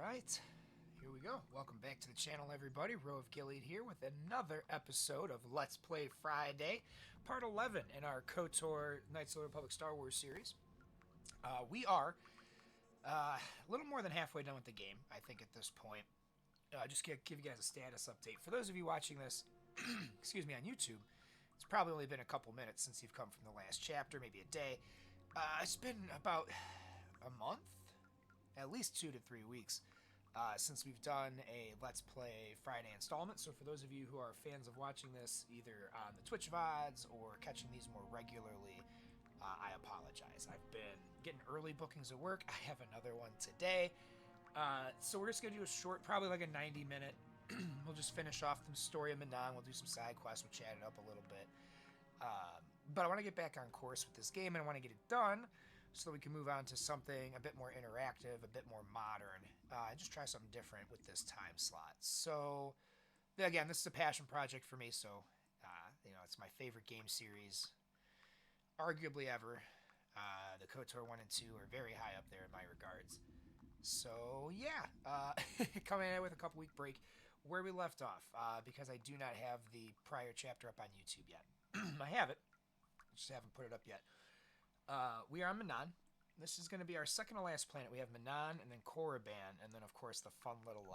Alright, here we go. Welcome back to the channel, everybody. Row of Gilead here with another episode of Let's Play Friday, part 11 in our KOTOR Knights of the Republic Star Wars series. We are a little more than halfway done with the game, I think, at this point. Just to give you guys a status update. For those of you watching this, excuse me, on YouTube, it's probably only been a couple minutes since you've come from the last chapter, maybe a day. It's been about a month? At least 2 to 3 weeks since we've done a Let's Play Friday installment. So for those of you who are fans of watching this either on the Twitch VODs or catching these more regularly, I apologize. I've been getting early bookings at work. I have another one today. So we're just going to do a short, probably like a 90-minute. We'll just finish off the story of Manaan. We'll do some side quests. We'll chat it up a little bit. But I want to get back on course with this game, and I want to get it done so we can move on to something a bit more interactive, a bit more modern, and just try something different with this time slot. So, again, this is a passion project for me, so, it's my favorite game series, arguably ever. The KOTOR 1 and 2 are very high up there in my regards. So, yeah, coming in with a couple-week break where we left off, because I do not have the prior chapter up on YouTube yet. I have it, just haven't put it up yet. We are on Manaan. This is going to be our second to last planet. We have Manaan and then Korriban, and then, of course, the fun little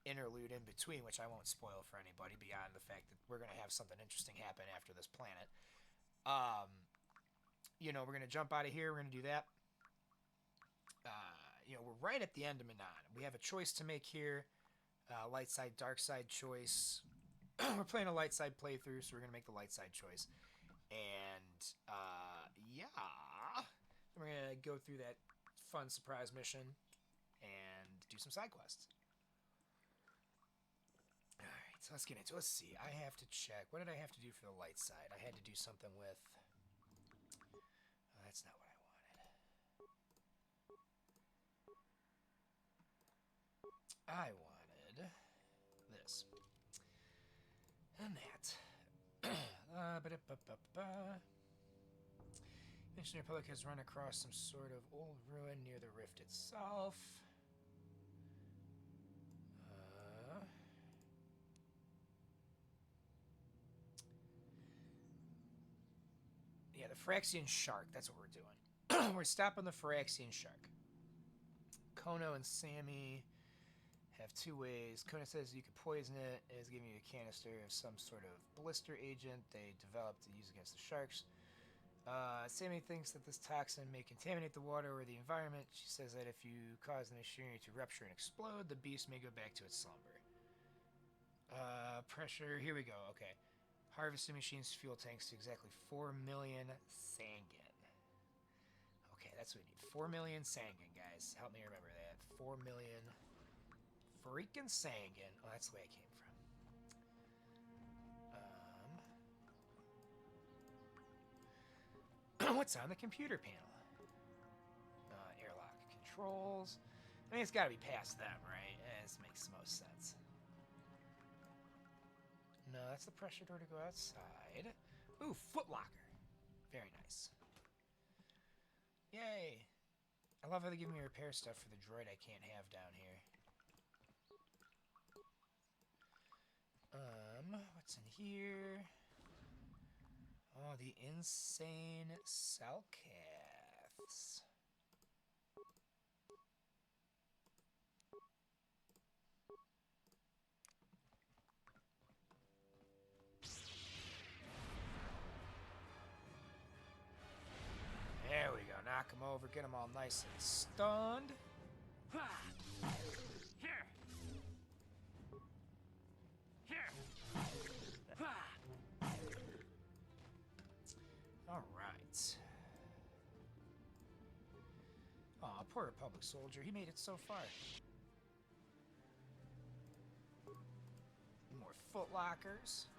interlude in between, which I won't spoil for anybody beyond the fact that we're going to have something interesting happen after this planet. We're going to jump out of here. We're going to do that. We're right at the end of Manaan. We have a choice to make here. Light side, dark side choice. We're playing a light side playthrough, so we're going to make the light side choice. And, yeah, we're going to go through that fun surprise mission and do some side quests. Alright, so let's get into it. Let's see. I have to check. What did I have to do for the light side? I had to do something with... Oh, that's not what I wanted. I wanted this. And that. Missionary Republic has run across some sort of old ruin near the rift itself. Yeah, the Phyrexian Shark. That's what we're doing. We're stopping the Phyrexian Shark. Kono and Sammy have two ways. Kono says you can poison it. It is giving you a canister of some sort of blister agent they developed to use against the sharks. Sammy thinks that this toxin may contaminate the water or the environment. She says that if you cause the machinery to rupture and explode, the beast may go back to its slumber. Pressure. Here we go. Okay. Harvesting machines fuel tanks to exactly 4 million Sangan. Okay, that's what we need. 4 million Sangan, guys. Help me remember that. 4 million... freaking Sangan. Oh, that's the way I came from. What's on the computer panel? Airlock controls. I mean, it's got to be past them, right? This makes the most sense. No, that's the pressure door to go outside. Ooh, footlocker. Very nice. Yay. I love how they give me repair stuff for the droid I can't have down here. What's in here? Oh, the insane Salcaths. There we go. Knock them over. Get them all nice and stunned. Here. Here. All right. Aw, poor Republic soldier. He made it so far. More footlockers.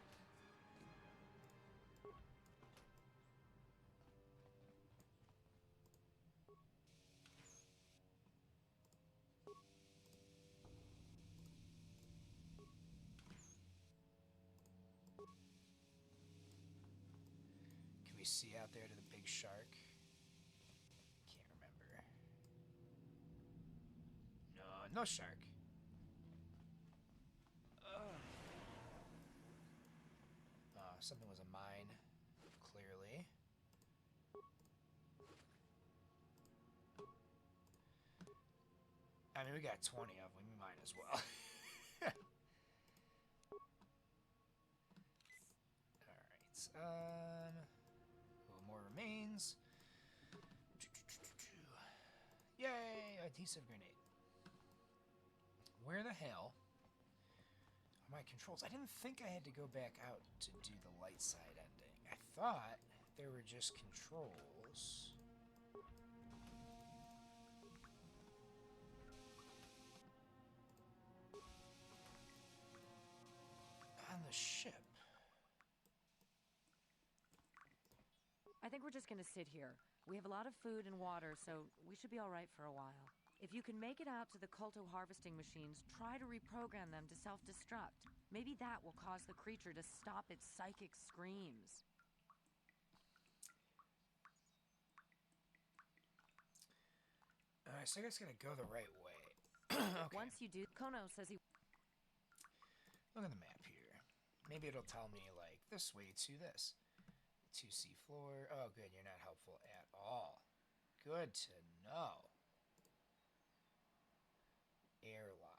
Can we see out there to the big shark? Can't remember. No, no shark. Something was a mine, clearly. I mean, we got 20 of them. We might as well. Alright. More remains. Yay! Adhesive grenade. Where the hell are my controls? I didn't think I had to go back out to do the light side ending. I thought there were just controls. On the ship. I think we're just gonna sit here. We have a lot of food and water, so we should be all right for a while. If you can make it out to the Kolto harvesting machines, try to reprogram them to self-destruct. Maybe that will cause the creature to stop its psychic screams. So I guess I gotta go the right way. Okay. Once you do, Kono says he... Look at the map here. Maybe it'll tell me, like, this way to this. 2C floor. Oh, good. You're not helpful at all. Good to know. Airlock.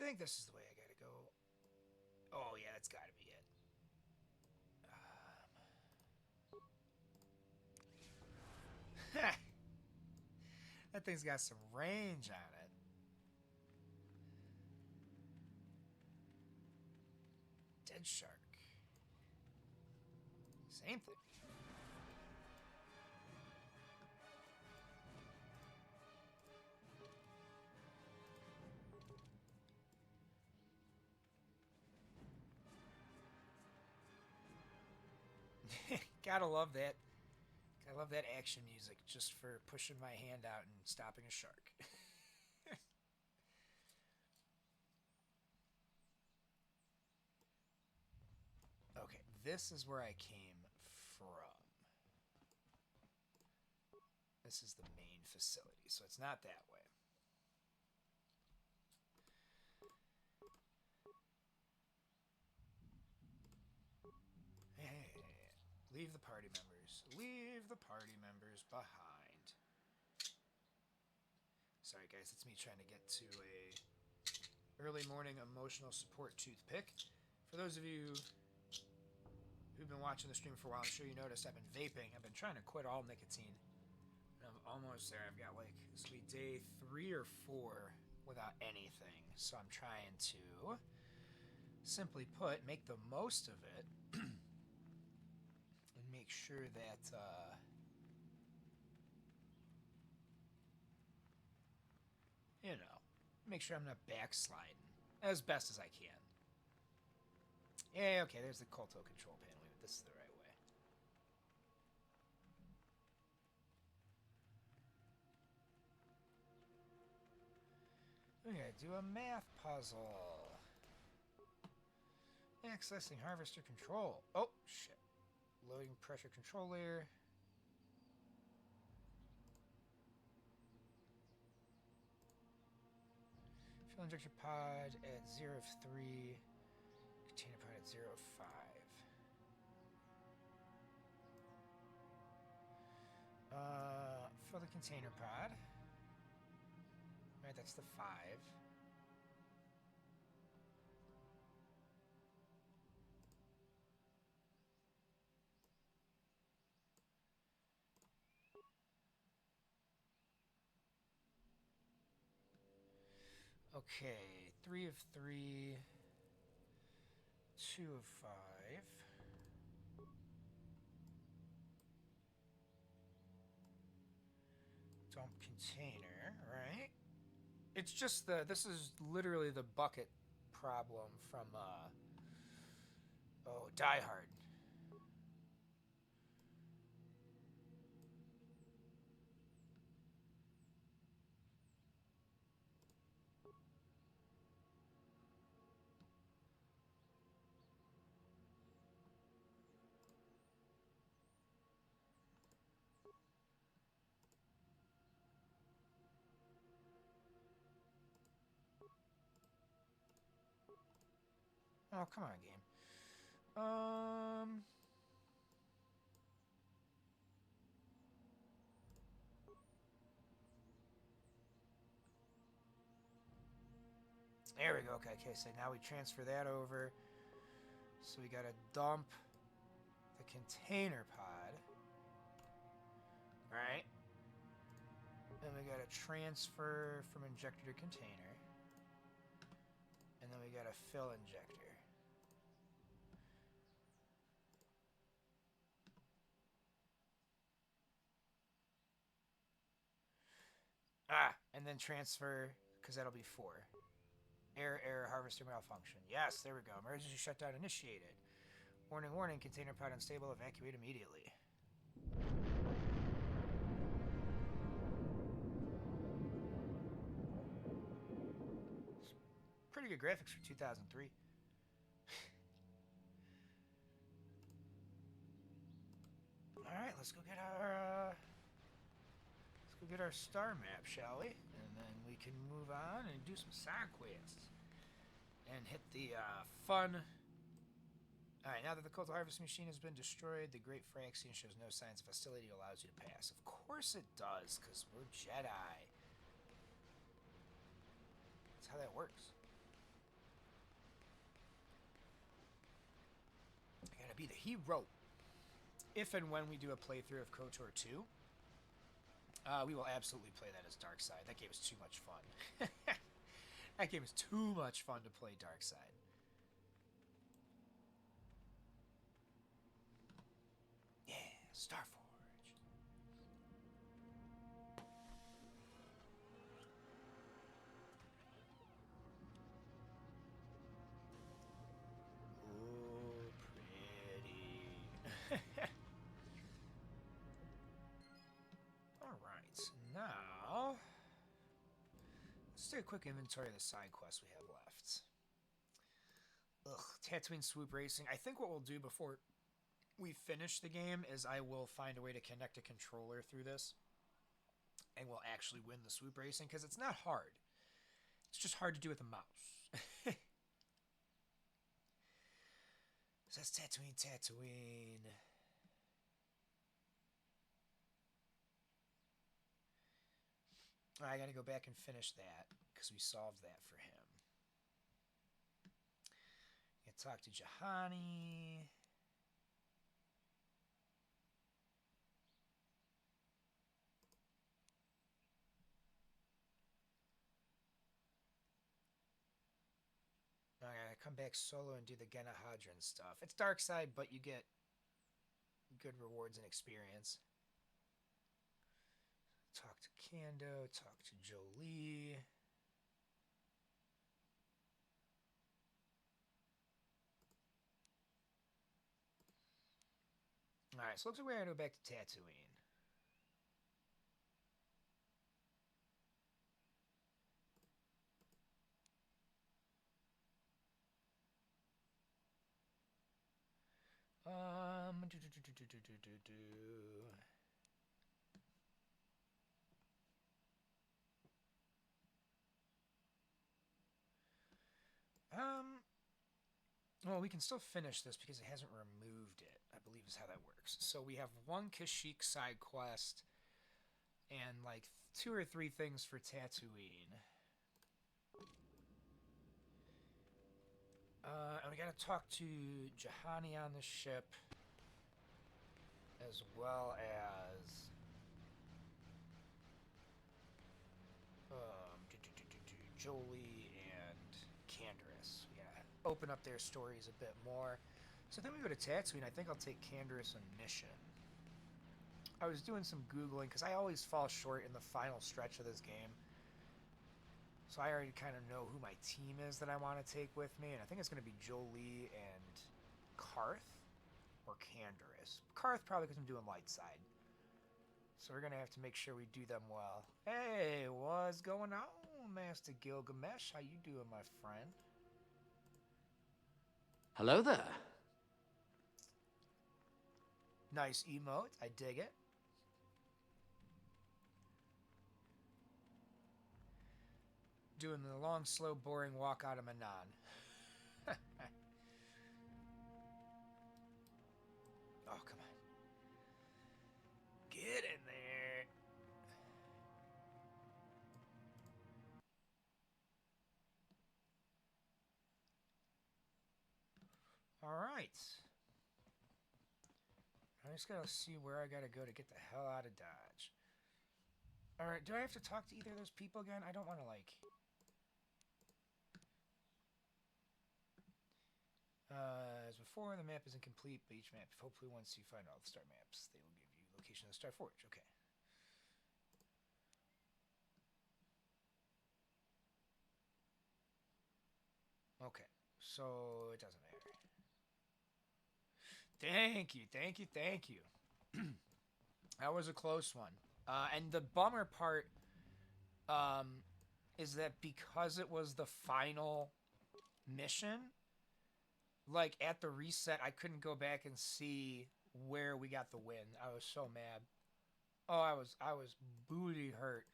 I think this is the way I gotta go. Oh, yeah, that's gotta be it. That thing's got some range on it. Dead shark. Same thing. Gotta love that. I love that action music just for pushing my hand out and stopping a shark. Okay, this is where I came from. This is the main facility, so it's not that way. Hey, leave the party members. Leave the party members behind. Sorry guys, it's me trying to get to a early morning emotional support toothpick. For those of you who've been watching the stream for a while, I'm sure you noticed I've been vaping. I've been trying to quit all nicotine. And I'm almost there. I've got like, this will be day 3 or 4 without anything. So I'm trying to, simply put, make the most of it. Make sure that you know, make sure I'm not backsliding as best as I can. Yeah, okay, there's the Kolto control panel. This is the right way. We gotta do a math puzzle. Accessing harvester control. Oh, shit. Loading pressure control layer. Fuel injection pod at 0.3. Container pod at 0.5. For the container pod. Right, that's the 5. Okay, 3 of 3, 2 of 5. Dump container, right? It's just this is literally the bucket problem from, Die Hard. Oh, come on, game. There we go. Okay, so now we transfer that over. So we gotta dump the container pod. Alright. Then we gotta transfer from injector to container. And then we gotta fill injector. And then transfer, because that'll be 4. Error, harvester malfunction. Yes, there we go. Emergency shutdown initiated. Warning, warning, container pod unstable, evacuate immediately. Pretty good graphics for 2003. Alright, let's go get our star map, shall we? And then we can move on and do some side quests. And hit the fun. Alright, now that the Cult Harvest machine has been destroyed, the Great Phyrexian shows no signs of hostility, allows you to pass. Of course it does, because we're Jedi. That's how that works. I gotta be the hero. If and when we do a playthrough of KOTOR 2, we will absolutely play that as Darkside. That game is too much fun. That game is too much fun to play Darkside. Yeah, Starforge. Ooh, pretty. Alright, now let's take a quick inventory of the side quests we have left. Ugh, Tatooine Swoop Racing. I think what we'll do before we finish the game is I will find a way to connect a controller through this, and we'll actually win the swoop racing, because it's not hard. It's just hard to do with a mouse. So that's Tatooine. I gotta go back and finish that, because we solved that for him. Gotta talk to Jahani. I gotta come back solo and do the Genahadran stuff. It's Darkside, but you get good rewards and experience. Talk to Kando, talk to Jolie. Alright, so looks like we're gonna go back to Tatooine. Well, we can still finish this because it hasn't removed it, I believe is how that works. So we have one Kashyyyk side quest and like 2 or 3 things for Tatooine. And we gotta talk to Jahani on the ship, as well as Jolie and Canderous. We gotta open up their stories a bit more. So then we go to Tatooine. I think I'll take Canderous on mission. I was doing some Googling, because I always fall short in the final stretch of this game. So I already kind of know who my team is that I want to take with me, and I think it's going to be Jolie and Karth, or Canderous. Karth probably because I'm doing light side. So we're going to have to make sure we do them well. Hey, what's going on, Master Gilgamesh? How you doing, my friend? Hello there. Nice emote. I dig it. Doing the long, slow, boring walk out of Manaan. Alright. I just gotta see where I gotta go to get the hell out of Dodge. Alright, do I have to talk to either of those people again? I don't want to, like... as before, the map isn't complete, but each map, hopefully once you find all the star maps, they will give you location of the Star Forge. Okay. Okay, so it doesn't matter. Thank you, thank you, thank you. That was a close one. And the bummer part is that because it was the final mission, like at the reset, I couldn't go back and see where we got the win. I was so mad. Oh, I was booty hurt.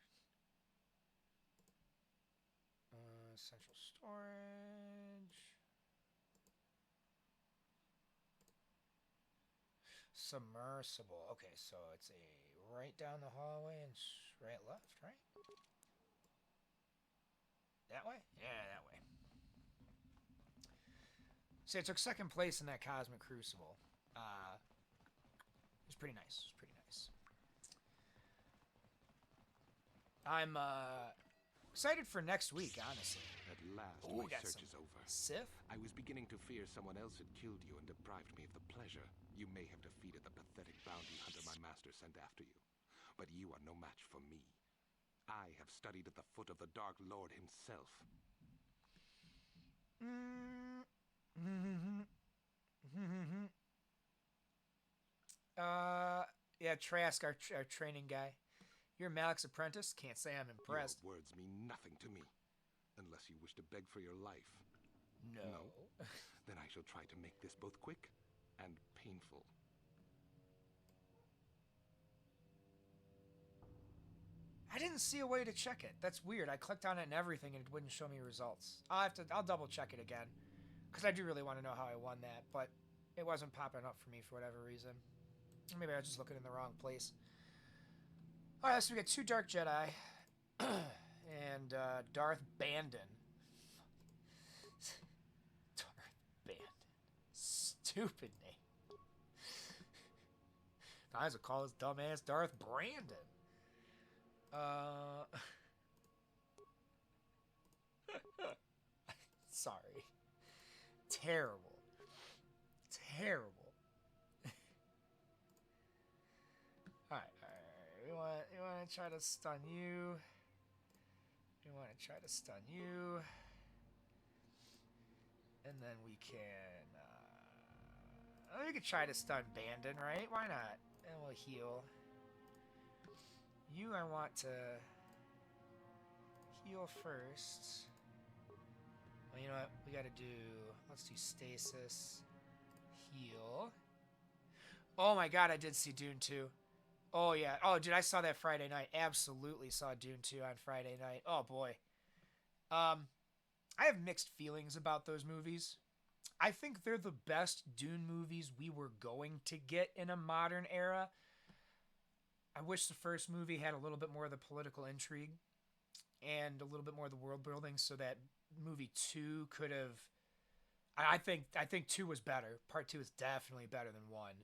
Central storage. Submersible. Okay, so it's a right down the hallway and right left, right? That way? Yeah, that way. See, I took second place in that Cosmic Crucible. It was pretty nice. It was pretty nice. I'm excited for next week, honestly. At last, Ooh, my search is over. Sif? I was beginning to fear someone else had killed you and deprived me of the pleasure you may have defeated the pathetic bounty hunter my master sent after you. But you are no match for me. I have studied at the foot of the Dark Lord himself. Yeah, Trask, our training guy. You're Malik's apprentice? Can't say I'm impressed. Your words mean nothing to me. Unless you wish to beg for your life. No. Then I shall try to make this both quick and painful. I didn't see a way to check it. That's weird. I clicked on it and everything and it wouldn't show me results. I'll double check it again. Because I do really want to know how I won that, but it wasn't popping up for me for whatever reason. Maybe I was just looking in the wrong place. Alright, so we got 2 Dark Jedi. And Darth Bandon. Darth Bandon. Stupid name. Might as well call his dumbass Darth Brandon. Sorry. Terrible. Terrible. Alright. We want to try to stun you. We want to try to stun you. And then we can... we could try to stun Bandon, right? Why not? And we'll heal. You, I want to heal first. Well, you know what? We gotta do... Let's do stasis. Heal. Oh my god, I did see Dune 2. Oh, yeah. Oh, dude, I saw that Friday night. Absolutely saw Dune 2 on Friday night. Oh, boy. I have mixed feelings about those movies. I think they're the best Dune movies we were going to get in a modern era. I wish the first movie had a little bit more of the political intrigue and a little bit more of the world building so that movie 2 could have... I think 2 was better. Part 2 is definitely better than 1.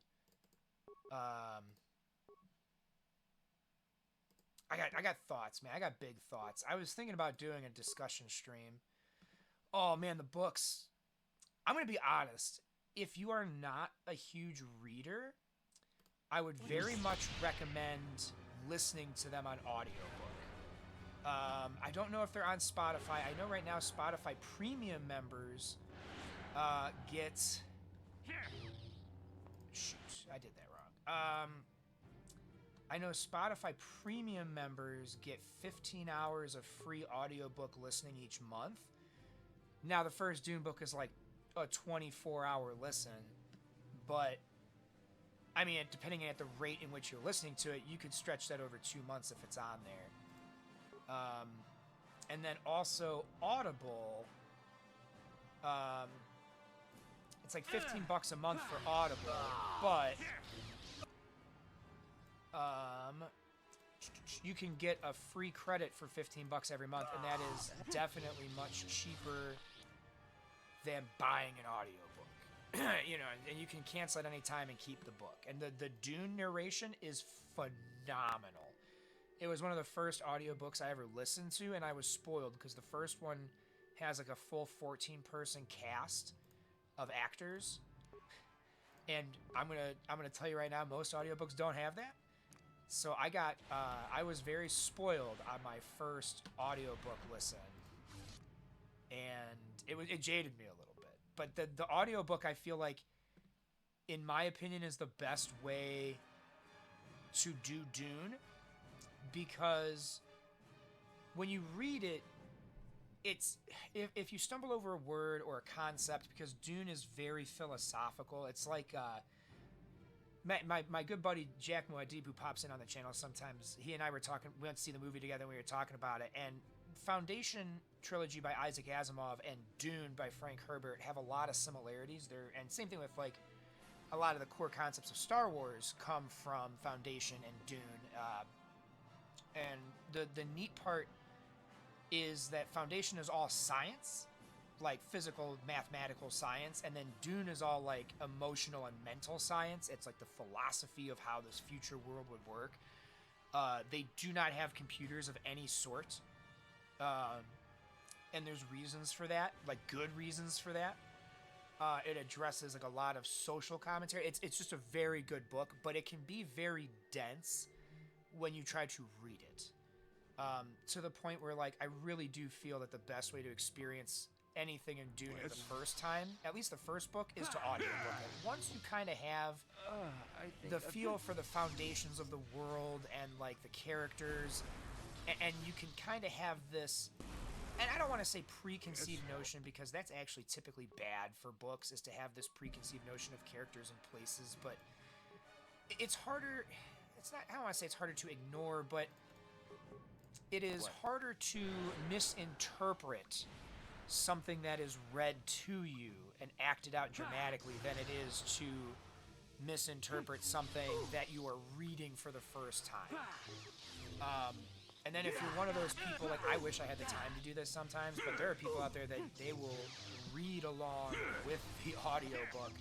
I got thoughts, man. I got big thoughts. I was thinking about doing a discussion stream. Oh, man, the books. I'm going to be honest. If you are not a huge reader, I would very much recommend listening to them on audiobook. I don't know if they're on Spotify. I know right now Spotify premium members get... Shoot, I did that wrong. I know Spotify premium members get 15 hours of free audiobook listening each month. Now, the first Dune book is like a 24-hour listen, but, I mean, depending on the rate in which you're listening to it, you could stretch that over 2 months if it's on there. And then also Audible, it's like $15 a month for Audible, but you can get a free credit for $15 every month, and that is definitely much cheaper than buying an audiobook. you know, and you can cancel at any time and keep the book. And the Dune narration is phenomenal. It was one of the first audiobooks I ever listened to, and I was spoiled because the first one has like a full 14-person cast of actors. And I'm gonna tell you right now, most audiobooks don't have that. So I was very spoiled on my first audiobook listen, and it jaded me a little bit. But the audiobook, I feel like, in my opinion, is the best way to do Dune, because when you read it, it's if you stumble over a word or a concept, because Dune is very philosophical. It's like my good buddy Jack Muad'Dib, who pops in on the channel sometimes, he and I were talking. We went to see the movie together, and we were talking about it. And Foundation trilogy by Isaac Asimov and Dune by Frank Herbert have a lot of similarities. And same thing with like a lot of the core concepts of Star Wars come from Foundation and Dune. And the neat part is that Foundation is all science, like physical, mathematical science, and then Dune is all like emotional and mental science. It's like the philosophy of how this future world would work. They do not have computers of any sort, and there's reasons for that, like good reasons for that. It addresses like a lot of social commentary. It's just a very good book, but it can be very dense when you try to read it. To the point where, like, I really do feel that the best way to experience anything in Dune the first time, at least the first book, is to audiobook it. Once you kind of have the feel for the foundations of the world and, like, the characters, and you can kind of have this, and I don't want to say preconceived notion, because that's actually typically bad for books, is to have this preconceived notion of characters and places, but it's harder, it's not, I don't want to say it's harder to ignore, but it is harder to misinterpret something that is read to you and acted out dramatically than it is to misinterpret something that you are reading for the first time. And then if you're one of those people, like, I wish I had the time to do this sometimes, but there are people out there that they will read along with the audiobook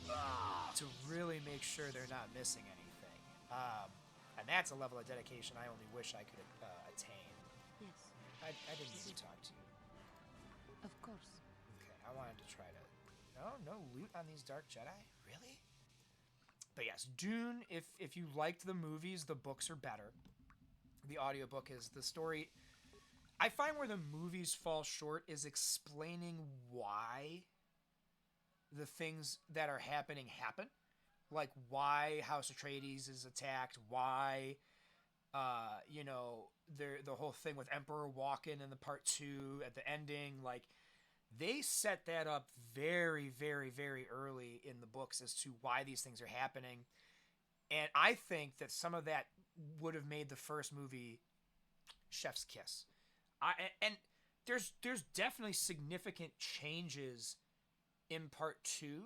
to really make sure they're not missing anything. And that's a level of dedication I only wish I could attain. Yes, I didn't need to talk to you. of course. Okay, I wanted to try to... No loot on these Dark Jedi? Really? But yes, Dune, if you liked the movies, the books are better. The audiobook is the story. I find where the movies fall short is explaining why the things that are happening happen. Like why House Atreides is attacked, why the whole thing with Emperor Walken in the part 2 at the ending, like they set that up very, very, very early in the books as to why these things are happening. And I think that some of that would have made the first movie chef's kiss. And there's definitely significant changes in part 2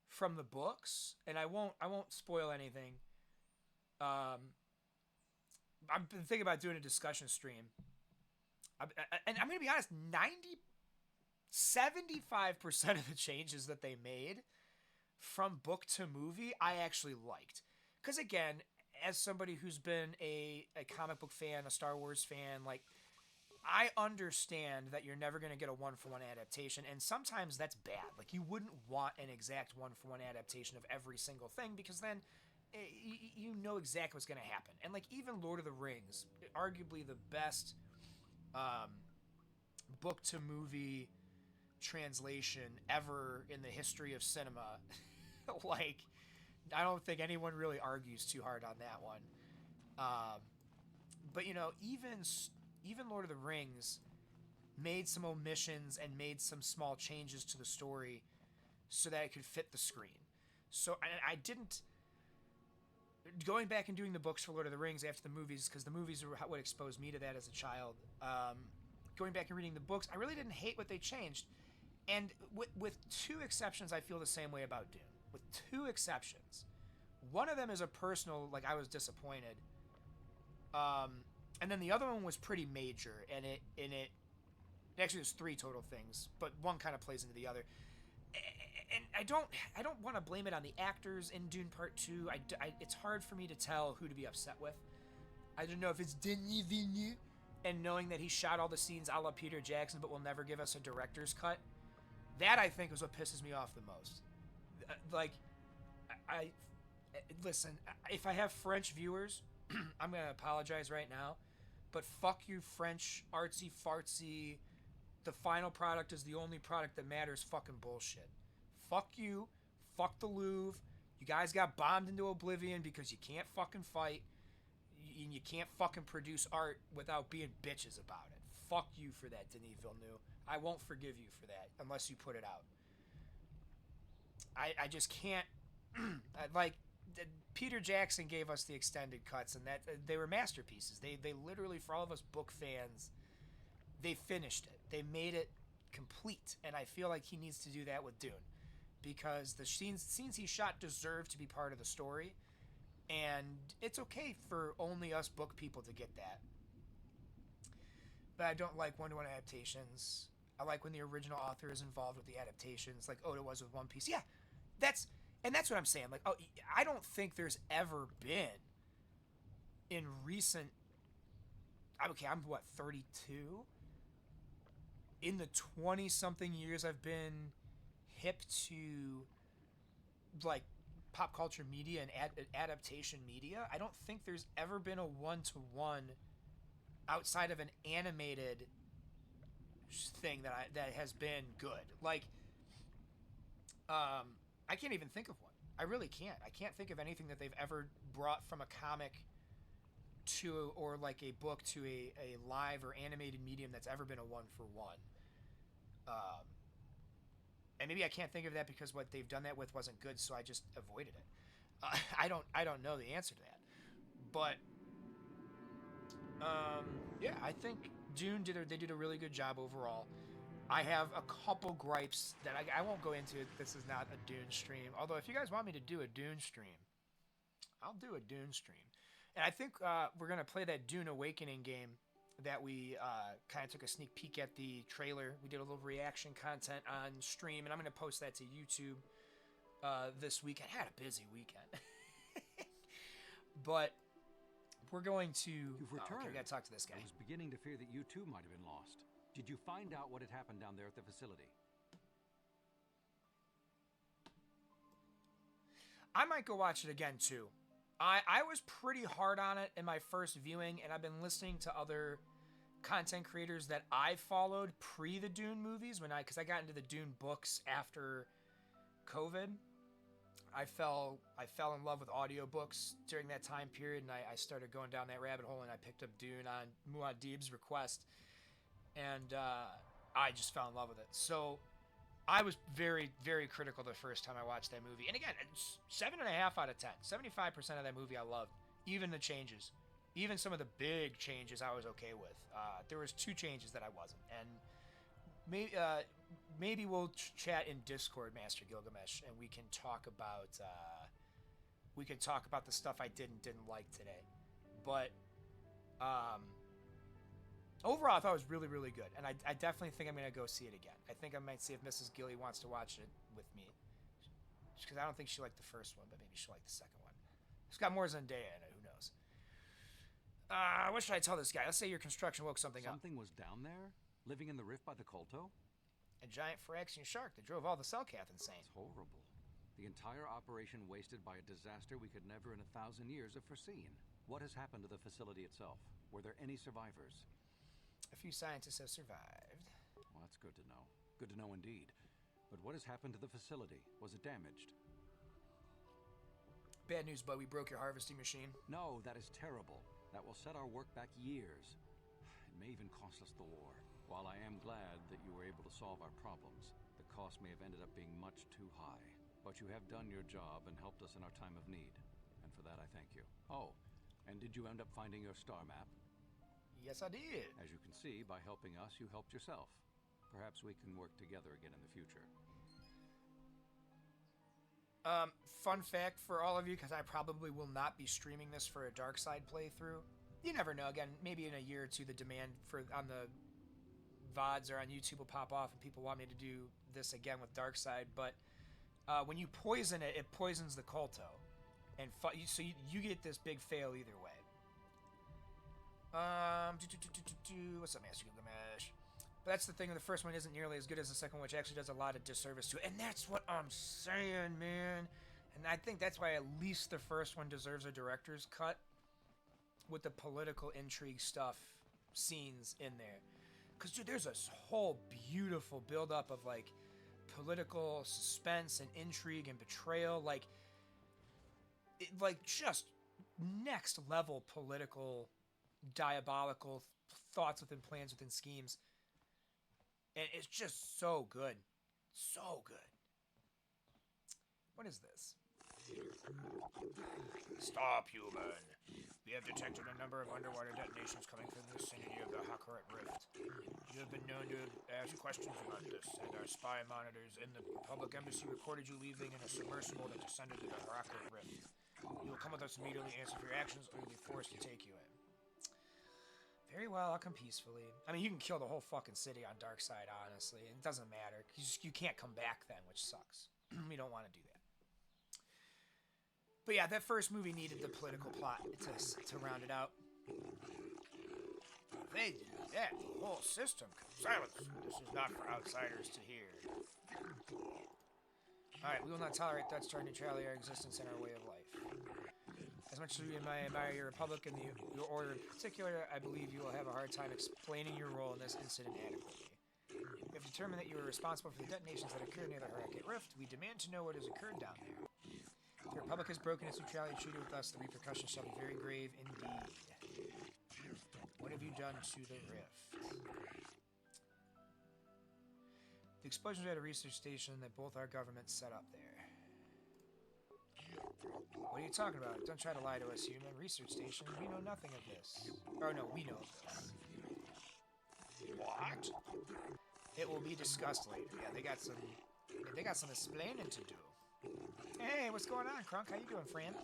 from the books, and I won't spoil anything. I've been thinking about doing a discussion stream. And I'm going to be honest, 75% of the changes that they made from book to movie, I actually liked. Because again, as somebody who's been a comic book fan, a Star Wars fan, like, I understand that you're never going to get a one-for-one adaptation, and sometimes that's bad. Like, you wouldn't want an exact one-for-one adaptation of every single thing, because then you know exactly what's going to happen. And, like, even Lord of the Rings, arguably the best book-to-movie translation ever in the history of cinema. Like, I don't think anyone really argues too hard on that one. But, you know, even Lord of the Rings made some omissions and made some small changes to the story so that it could fit the screen. So I didn't... Going back and doing the books for Lord of the Rings after the movies, because the movies were what exposed me to that as a child, going back and reading the books, I really didn't hate what they changed. And with two exceptions, I feel the same way about Dune. With two exceptions. One of them is a personal, like, I was disappointed. And then the other one was pretty major, and it actually there's three total things, but one kind of plays into the other. and I don't want to blame it on the actors in Dune Part 2. It's hard for me to tell who to be upset with. I don't know if it's Denis Villeneuve, and knowing that he shot all the scenes a la Peter Jackson but will never give us a director's cut. That, I think, is what pisses me off the most. Like, I listen, if I have French viewers, I'm going to apologize right now, but fuck you, French artsy fartsy, the final product is the only product that matters fucking bullshit. Fuck you, fuck the Louvre. You guys got bombed into oblivion because you can't fucking fight, and you can't fucking produce art without being bitches about it. Fuck you for that, Denis Villeneuve. I won't forgive you for that unless you put it out. I just can't. Like, Peter Jackson gave us the extended cuts, and that they were masterpieces. They literally, for all of us book fans, they finished it. They made it complete, and I feel like he needs to do that with Dune, because the scenes he shot deserve to be part of the story, and it's okay for only us book people to get that. But I don't like one-to-one adaptations. I like when the original author is involved with the adaptations, like Oda was with One Piece. Yeah, that's what I'm saying. Like, I don't think there's ever been in recent. Okay, I'm what, 32? In the 20-something years I've been hip to, like, pop culture media and adaptation media, I don't think there's ever been a one-to-one outside of an animated thing that has been good. Like, I can't even think of one. I really can't. I can't think of anything that they've ever brought from a comic to, or like a book to a live or animated medium that's ever been a one-for-one. And maybe I can't think of that because what they've done that with wasn't good, so I just avoided it. I don't know the answer to that, but yeah, I think Dune did a really good job overall. I have a couple gripes that I won't go into. This is not a Dune stream. Although if you guys want me to do a Dune stream, I'll do a Dune stream. And I think we're going to play that Dune Awakening game that we kind of took a sneak peek at the trailer. We did a little reaction content on stream, and I'm going to post that to YouTube this weekend. I had a busy weekend. But we're going to... You've returned. Okay, we got to talk to this guy. I was beginning to fear that you too might have been lost. Did you find out what had happened down there at the facility? I might go watch it again too. I was pretty hard on it in my first viewing, and I've been listening to other content creators that I followed pre the Dune movies because I got into the Dune books after COVID. I fell in love with audiobooks during that time period, and I started going down that rabbit hole, and I picked up Dune on Muad'Dib's request, and I just fell in love with it. So I was very, very critical the first time I watched that movie. And again, it's 7.5 out of 10. 75% of that movie I loved. Even the changes. Even some of the big changes I was okay with. There was 2 changes that I wasn't. And maybe we'll chat in Discord, Master Gilgamesh, and we can talk about the stuff I didn't like today. But overall, I thought it was really, really good, and I definitely think I'm going to go see it again. I think I might see if Mrs. Gilly wants to watch it with me, just because I don't think she liked the first one, but maybe she'll like the second one. It's got more Zendaya in it. Who knows? What should I tell this guy? Let's say your construction woke something up. Something was down there? Living in the rift by the Kolto? A giant Phyrexian shark that drove all the Selkath insane. It's horrible. The entire operation wasted by a disaster we could never in 1,000 years have foreseen. What has happened to the facility itself? Were there any survivors? A few scientists have survived. Well, that's good to know. Good to know indeed. But what has happened to the facility? Was it damaged? Bad news, bud. We broke your harvesting machine. No, that is terrible. That will set our work back years. It may even cost us the war. While I am glad that you were able to solve our problems, the cost may have ended up being much too high. But you have done your job and helped us in our time of need. And for that, I thank you. Oh, and did you end up finding your star map? Yes, I did. As you can see, by helping us, you helped yourself. Perhaps we can work together again in the future. Fun fact for all of you, because I probably will not be streaming this for a Dark Side playthrough. You never know. Again, maybe in a year or two, the demand on the VODs or on YouTube will pop off, and people want me to do this again with Dark Side. But When you poison it, it poisons the Kolto. And so you get this big fail either way. What's up, Master Gilgamesh? But that's the thing, the first one isn't nearly as good as the second one, which actually does a lot of disservice to it. And that's what I'm saying, man. And I think that's why at least the first one deserves a director's cut with the political intrigue stuff scenes in there. Because, dude, there's this whole beautiful buildup of, like, political suspense and intrigue and betrayal. Like just next level political, diabolical thoughts within plans, within schemes. And it's just so good. So good. What is this? Stop, human. We have detected a number of underwater detonations coming from the vicinity of the Hakuret Rift. You have been known to ask questions about this, and our spy monitors in the public embassy recorded you leaving in a submersible that descended to the Hakuret Rift. You will come with us immediately, answer for your actions, or you'll be forced to take you in. Very well, I'll come peacefully. I mean, you can kill the whole fucking city on Darkseid, honestly. It doesn't matter. You can't come back then, which sucks. We don't want to do that. But yeah, that first movie needed the political plot to round it out. They do that. The whole system comes silence. This is not for outsiders to hear. Alright, we will not tolerate threats to our neutrality, our existence, and our way of life. As much as we admire your republic and your order in particular, I believe you will have a hard time explaining your role in this incident adequately. We have determined that you are responsible for the detonations that occurred near the Hakuret Rift. We demand to know what has occurred down there. If the Republic has broken its neutrality treaty with us, the repercussions shall be very grave indeed. What have you done to the rift? The explosions were at a research station that both our governments set up there. What are you talking about? Don't try to lie to us, human. Research station? We know nothing of this. Oh no, we know of this. What? It will be discussed later. Yeah, they got some explaining to do. Hey, what's going on, Crunk? How you doing, friend?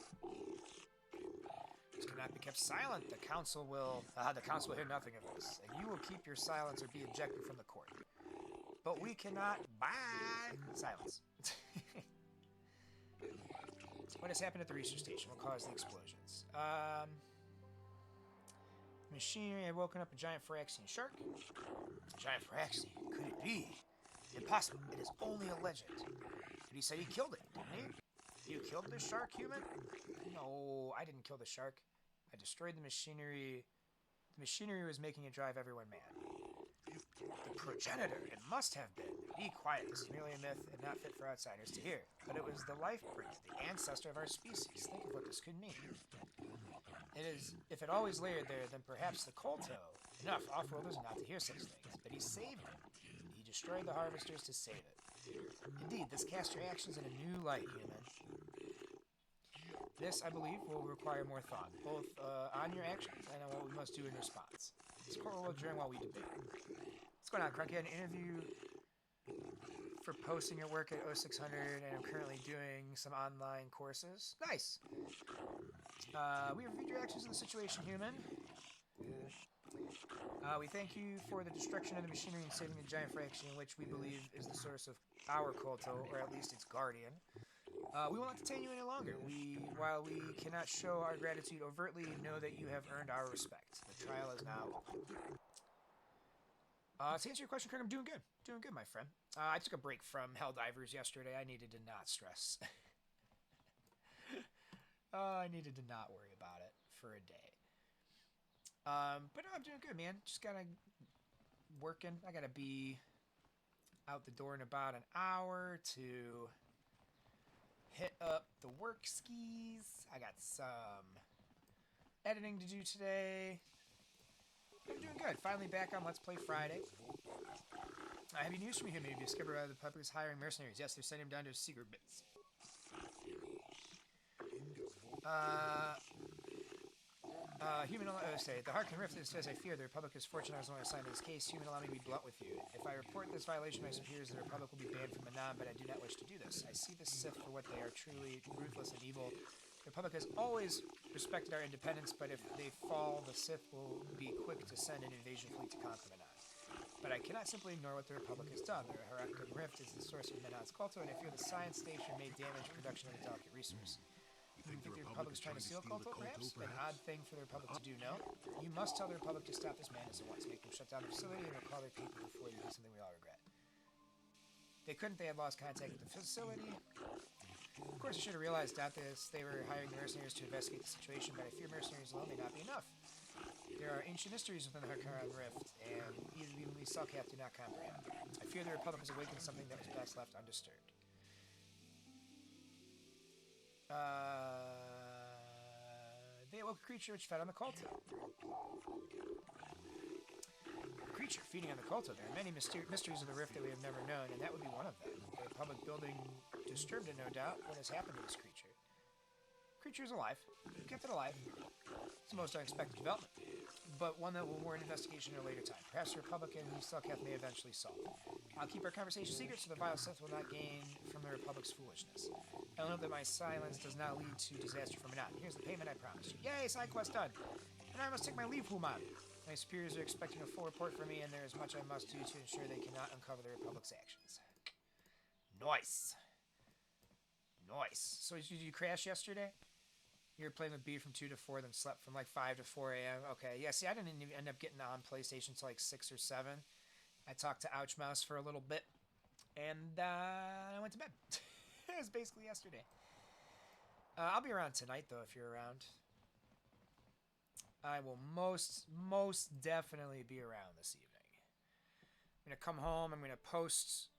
This cannot be kept silent. The council will hear nothing of this, and you will keep your silence or be ejected from the court. But we cannot. Bye. Silence. What has happened at the research station will cause the explosions. Machinery had woken up a giant Phyrexian shark. Giant Phyrexian? Could it be? Impossible. It is only a legend. But he said he killed it, didn't he? You killed the shark, human? No, I didn't kill the shark. I destroyed the machinery. The machinery was making it drive everyone mad. The progenitor, it must have been. Be quiet, this is merely a myth and not fit for outsiders to hear. But it was the life breath, the ancestor of our species. Think of what this could mean. It is, if it always layered there, then perhaps the Kolto. Enough, off-worlders are not to hear such things. But he saved it. He destroyed the harvesters to save it. Indeed, this casts your actions in a new light, human. This, I believe, will require more thought, both on your actions and on what we must do in response. This court will adjourn while we debate. What's going on, Crunk? You had an interview for posting your work at 0600, and I'm currently doing some online courses. Nice! We have reviewed your actions in the situation, human. We thank you for the destruction of the machinery and saving the giant fraction, which we believe is the source of our Kolto, or at least its guardian. We will not detain you any longer. While we cannot show our gratitude overtly, know that you have earned our respect. The trial is now over. To answer your question, Craig, I'm doing good. Doing good, my friend. I took a break from Helldivers yesterday. I needed to not stress. I needed to not worry about it for a day. But no, I'm doing good, man. Just gotta working. I gotta be out the door in about an hour to hit up the work skis. I got some editing to do today. I'm doing good. Finally back on Let's Play Friday. I have news from you here. Maybe discovered the public is hiring mercenaries. Yes, they're sending him down to secret bits. Human, say, the Hakuret Rift is as I fear. The Republic is fortunate I was only assigned to this case. Human, allow me to be blunt with you. If I report this violation to my superiors, the Republic will be banned from Manaan, but I do not wish to do this. I see the Sith for what they are, truly ruthless and evil. The Republic has always respected our independence, but if they fall, the Sith will be quick to send an invasion fleet to conquer Manaan. But I cannot simply ignore what the Republic has done. The Harakan Rift is the source of Manaan's Kolto, and I fear the science station may damage production of the delicate resource. You think the Republic is trying to steal Kolto, perhaps? An odd thing for the Republic to do, no? You must tell the Republic to stop this madness at once. Make them shut down the facility and recall their people before they do something we all regret. They couldn't. They had lost contact with the facility. Of course, I should have realized that they were hiring mercenaries to investigate the situation, but I fear mercenaries alone may not be enough. There are ancient mysteries within the Hakaran Rift, and even we Selkath do not comprehend. I fear the Republic has awakened something that was best left undisturbed. They awoke a creature which fed on the Kolto. A creature feeding on the Kolto. There are many mysteries of the Rift that we have never known, and that would be one of them. The Republic building disturbed it, no doubt. What has happened to this creature? Creature is alive. Kept it alive. It's the most unexpected development, but one that will warrant investigation at a later time. Perhaps the Republic and Selkath may eventually solve it. I'll keep our conversation secret so the vile Sith will not gain from the Republic's foolishness. I'll hope that my silence does not lead to disaster for Manaan. Here's the payment I promised you. Yay, side quest done. And I must take my leave, Human. My superiors are expecting a full report from me, and there is much I must do to ensure they cannot uncover the Republic's actions. Nice. Nice. So did you crash yesterday? You were playing with B from 2 to 4, then slept from like 5 to 4 a.m. Okay, yeah, see, I didn't even end up getting on PlayStation until like 6 or 7. I talked to Ouchmouse for a little bit, and I went to bed. It was basically yesterday. I'll be around tonight, though, if you're around. I will most definitely be around this evening. I'm going to come home, I'm going to post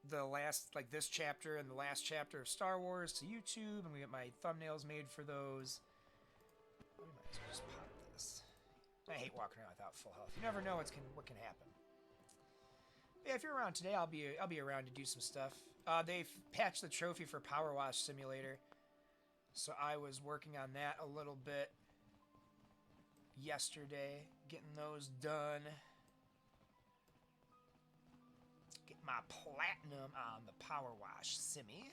the last, like this chapter and the last chapter of Star Wars to YouTube. I'm going to get my thumbnails made for those. We might as well just pop this. I hate walking around without full health. You never know what can happen. Yeah, if you're around today, I'll be around to do some stuff. They've patched the trophy for Power Wash Simulator, so I was working on that a little bit yesterday, getting those done. Get my platinum on the Power Wash Simi.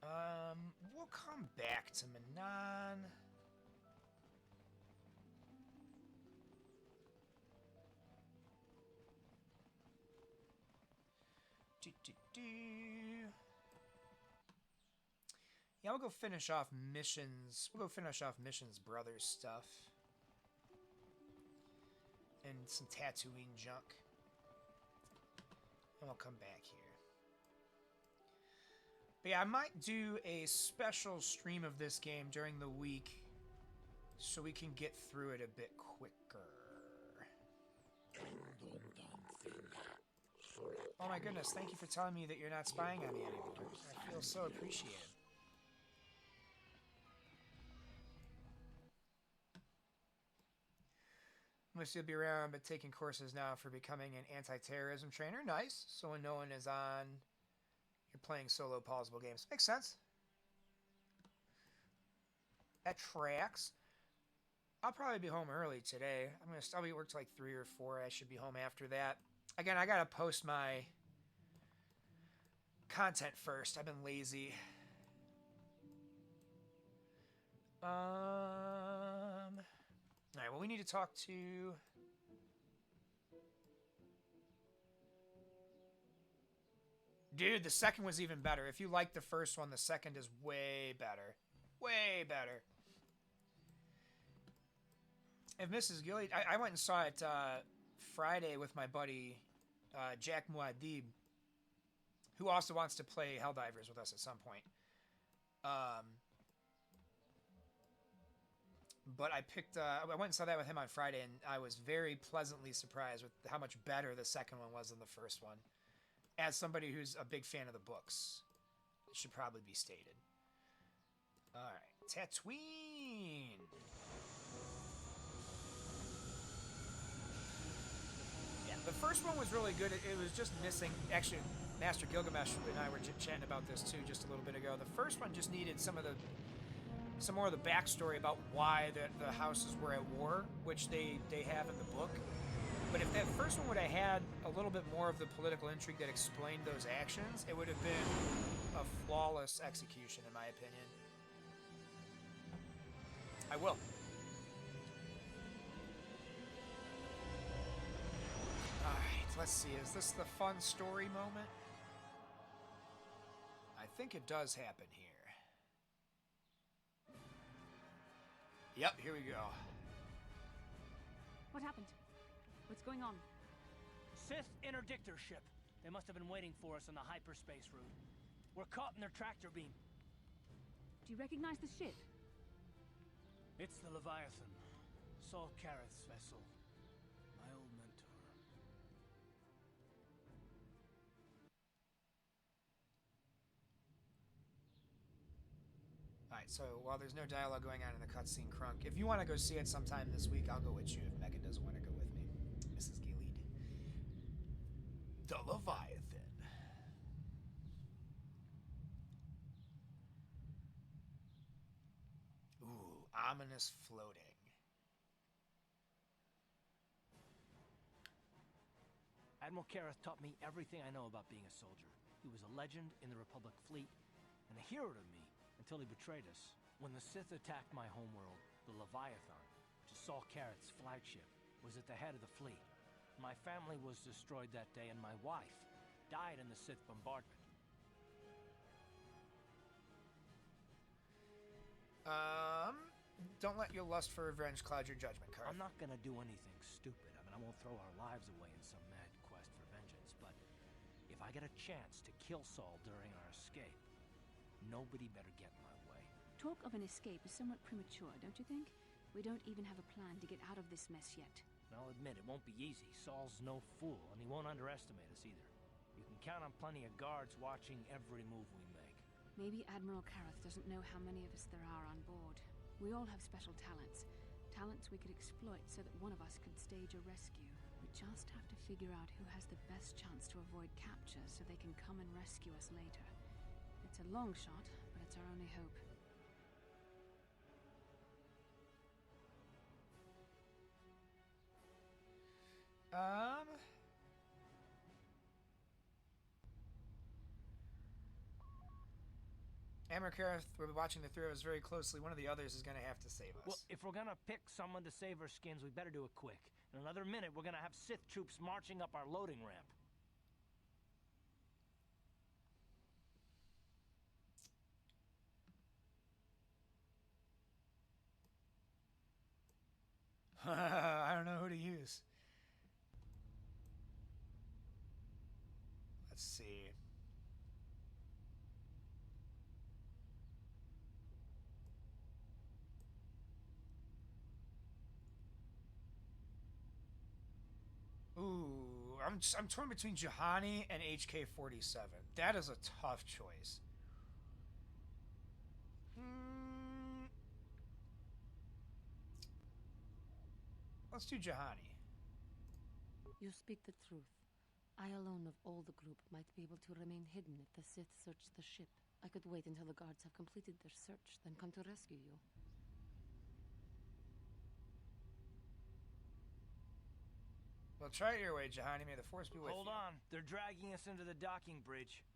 We'll come back to Manaan. Yeah, we'll go finish off missions. We'll go finish off Missions Brothers stuff. And some Tatooine junk. And we'll come back here. But yeah, I might do a special stream of this game during the week so we can get through it a bit quicker. Oh my goodness, thank you for telling me that you're not spying on me anymore. I feel so appreciated. Must still be around, but taking courses now for becoming an anti-terrorism trainer. Nice. So when no one is on, you're playing solo pausable games. Makes sense. That tracks. I'll probably be home early today. I'll be at work till like 3 or 4. I should be home after that. Again, I gotta post my content first. I've been lazy. Alright, well, we need to talk to... Dude, the second was even better. If you liked the first one, the second is way better. Way better. If Mrs. Gilly... I went and saw it Friday with my buddy, Jack Muad'Dib, who also wants to play Helldivers with us at some point. But I went and saw that with him on Friday, and I was very pleasantly surprised with how much better the second one was than the first one. As somebody who's a big fan of the books, it should probably be stated. Alright, Tatooine! Yeah, the first one was really good. It was just missing... Actually, Master Gilgamesh and I were chatting about this too just a little bit ago. The first one just needed some more of the backstory about why the houses were at war, which they have in the book. But if that first one would have had a little bit more of the political intrigue that explained those actions, it would have been a flawless execution, in my opinion. I will. Let's see, is this the fun story moment? I think it does happen here. Yep, here we go. What happened? What's going on? Sith interdictor ship. They must have been waiting for us on the hyperspace route. We're caught in their tractor beam. Do you recognize the ship? It's the Leviathan. Saul Kareth's vessel. My old mentor. Alright, so while there's no dialogue going on in the cutscene, Crunk, if you want to go see it sometime this week, I'll go with you if Megan doesn't want to go with me. Mrs. Gilead. The Leviathan. Ooh, ominous floating. Admiral Kareth taught me everything I know about being a soldier. He was a legend in the Republic fleet, and a hero to me until he betrayed us. When the Sith attacked my homeworld, the Leviathan, which is Saul Kareth's flagship, was at the head of the fleet. My family was destroyed that day, and my wife died in the Sith bombardment. Don't let your lust for revenge cloud your judgment, Karth. I'm not gonna do anything stupid. I mean, I won't throw our lives away in some mad quest for vengeance, but if I get a chance to kill Saul during our escape, nobody better get in my way. Talk of an escape is somewhat premature, don't you think? We don't even have a plan to get out of this mess yet. And I'll admit, it won't be easy. Saul's no fool, and he won't underestimate us either. You can count on plenty of guards watching every move we make. Maybe Admiral Kareth doesn't know how many of us there are on board. We all have special talents. Talents we could exploit so that one of us could stage a rescue. We just have to figure out who has the best chance to avoid capture so they can come and rescue us later. It's a long shot, but it's our only hope. Admiral Kareth, we're watching the three of us very closely. One of the others is going to have to save us. Well, if we're gonna pick someone to save our skins, we better do it quick. In another minute, we're gonna have Sith troops marching up our loading ramp. I don't know who to use. Let's see. Ooh, I'm torn between Juhani and HK-47. That is a tough choice. Let's do Juhani. You speak the truth. I alone of all the group might be able to remain hidden if the Sith search the ship. I could wait until the guards have completed their search, then come to rescue you. Well, try it your way, Juhani. May the Force be with you. Hold on, they're dragging us into the docking bridge.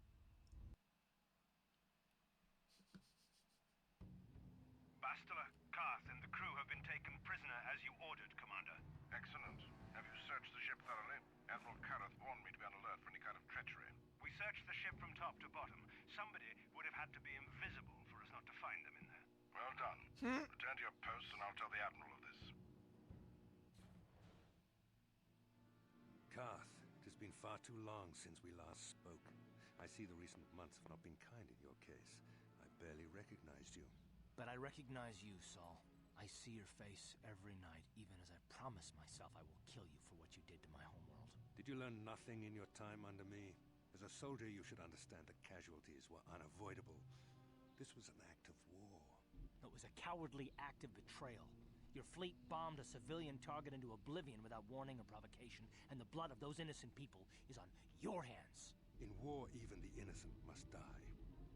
Bastila, Karth, and the crew have been taken prisoner as you ordered, Commander. Excellent. Have you searched the ship thoroughly? Admiral Kareth warned me to be on alert for any kind of treachery. We searched the ship from top to bottom. Somebody would have had to be invisible for us not to find them in there. Well done. Return to your posts and I'll tell the Admiral of this. Karth, it has been far too long since we last spoke. I see the recent months have not been kind in your case. I barely recognized you. But I recognize you, Saul. I see your face every night, even as I promise myself I will kill you for what you did to my homeworld. Did you learn nothing in your time under me? As a soldier, you should understand that casualties were unavoidable. This was an act of war. It was a cowardly act of betrayal. Your fleet bombed a civilian target into oblivion without warning or provocation, and the blood of those innocent people is on your hands. In war, even the innocent must die.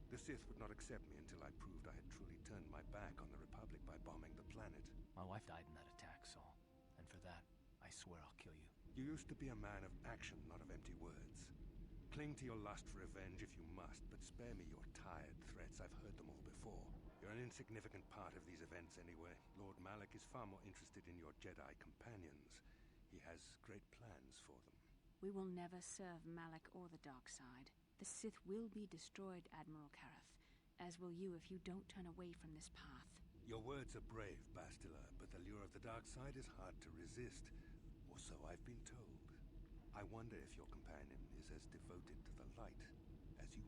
The Sith would not accept me until I proved I had truly turned my back on the Republic by bombing the planet. My wife died in that attack, Saul. And for that, I swear I'll kill you. You used to be a man of action, not of empty words. Cling to your lust for revenge if you must, but spare me your tired threats. I've heard them all before. You're an insignificant part of these events anyway. Lord Malak is far more interested in your Jedi companions. He has great plans for them. We will never serve Malak or the dark side. The Sith will be destroyed, Admiral Kareth, as will you if you don't turn away from this path. Your words are brave, Bastila, but the lure of the dark side is hard to resist. Or so I've been told. I wonder if your companion is as devoted to the light as you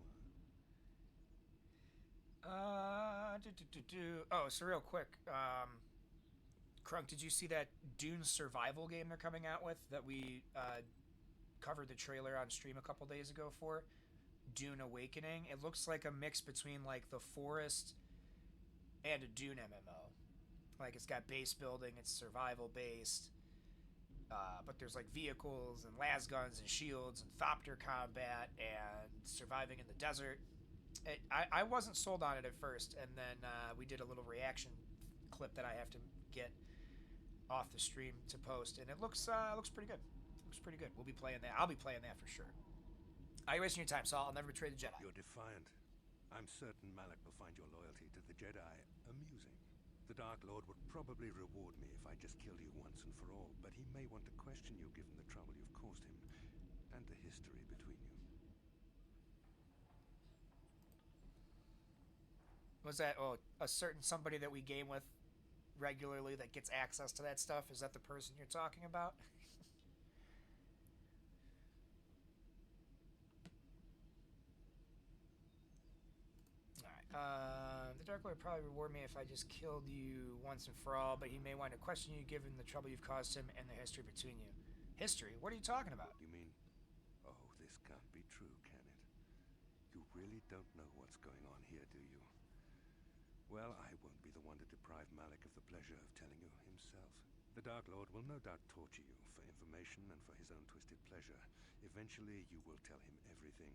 are. Oh, so real quick, Crunk, did you see that Dune survival game they're coming out with that we covered the trailer on stream a couple days ago for? Dune Awakening. It looks like a mix between like The Forest and a Dune MMO. Like it's got base building, it's survival based, but there's like vehicles and las guns and shields and thopter combat and surviving in the desert. I wasn't sold on it at first, and then we did a little reaction clip that I have to get off the stream to post, and it looks pretty good. Looks pretty good. We'll be playing that. I'll be playing that for sure. Are you wasting your time, Saul? I'll never betray the Jedi. You're defiant. I'm certain Malak will find your loyalty to the Jedi amusing. The Dark Lord would probably reward me if I just killed you once and for all, but he may want to question you given the trouble you've caused him, and the history between you. Was that, a certain somebody that we game with regularly that gets access to that stuff? Is that the person you're talking about? Alright, the Dark Lord would probably reward me if I just killed you once and for all, but he may want to question you given the trouble you've caused him and the history between you. History? What are you talking about? You mean, oh, this can't be true, can it? You really don't know what's going on here, do you? Well, I won't be the one to deprive Malak of the pleasure of telling you himself. The Dark Lord will no doubt torture you for information and for his own twisted pleasure. Eventually, you will tell him everything.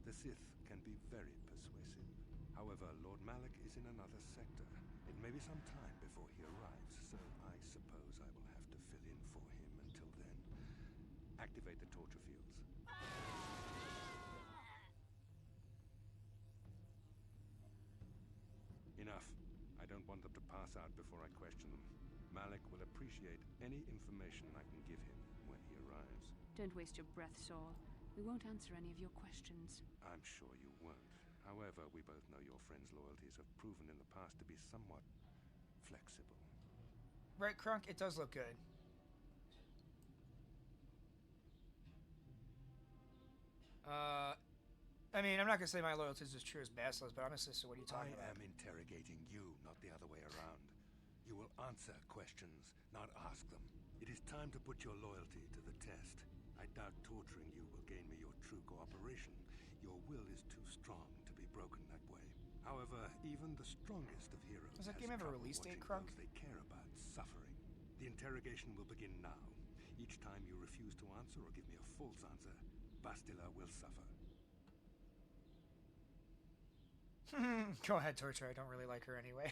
The Sith can be very persuasive. However, Lord Malak is in another sector. It may be some time before he arrives, so I suppose I will have to fill in for him until then. Activate the torture fields. Enough. I don't want them to pass out before I question them. Malak will appreciate any information I can give him when he arrives. Don't waste your breath, Saul. We won't answer any of your questions. I'm sure you won't. However, we both know your friend's loyalties have proven in the past to be somewhat flexible. Right, Crunk? It does look good. I mean, I'm not going to say my loyalty is as true as Basila's, but I'm a sister. What are you talking about? I am interrogating you, not the other way around. You will answer questions, not ask them. It is time to put your loyalty to the test. I doubt torturing you will gain me your true cooperation. Your will is too strong to be broken that way. However, even the strongest of heroes Does that has game have a trouble release date, watching Crunk? those they care about suffering. The interrogation will begin now. Each time you refuse to answer or give me a false answer, Bastila will suffer. Go ahead, Torture. I don't really like her anyway.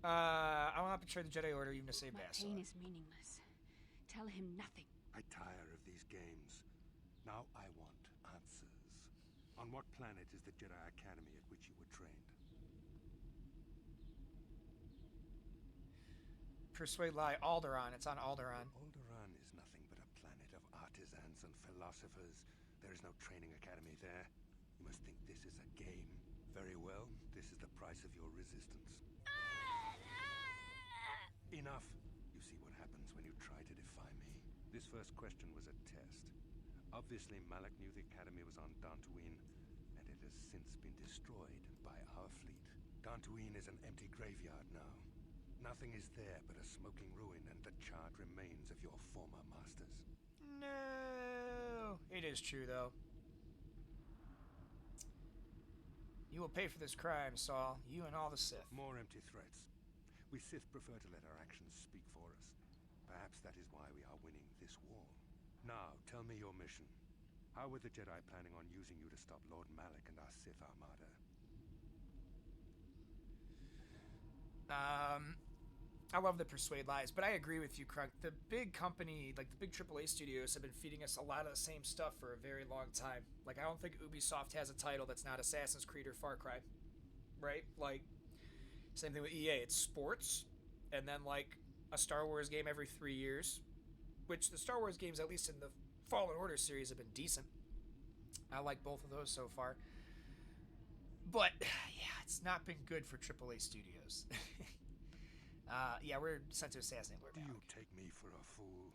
I will not betray the Jedi Order even to save My Bastila. pain is meaningless. Tell him nothing. I tire of these games. Now I want answers. On what planet is the Jedi Academy at which you were trained? Persuade Lie, Alderaan. It's on Alderaan. Alderaan is nothing but a planet of artisans and philosophers. There is no training academy there. You must think this is a game. Very well, this is the price of your resistance. Enough! You see what happens when you try to defy me. This first question was a test. Obviously, Malak knew the academy was on Dantooine, and it has since been destroyed by our fleet. Dantooine is an empty graveyard now. Nothing is there but a smoking ruin and the charred remains of your former masters. No! It is true, though. You will pay for this crime, Saul. You and all the Sith. More empty threats. We Sith prefer to let our actions speak for us. Perhaps that is why we are winning this war. Now, tell me your mission. How were the Jedi planning on using you to stop Lord Malak and our Sith armada? I love the Persuade Lies, but I agree with you, Crunk. The big company, like the big AAA studios, have been feeding us a lot of the same stuff for a very long time. Like, I don't think Ubisoft has a title that's not Assassin's Creed or Far Cry, right? Like, same thing with EA. It's sports, and then, like, a Star Wars game every 3 years, which the Star Wars games, at least in the Fallen Order series, have been decent. I like both of those so far. But, yeah, it's not been good for AAA studios. Yeah, we're sent to assassinate Lord Do you Malak. take me for a fool?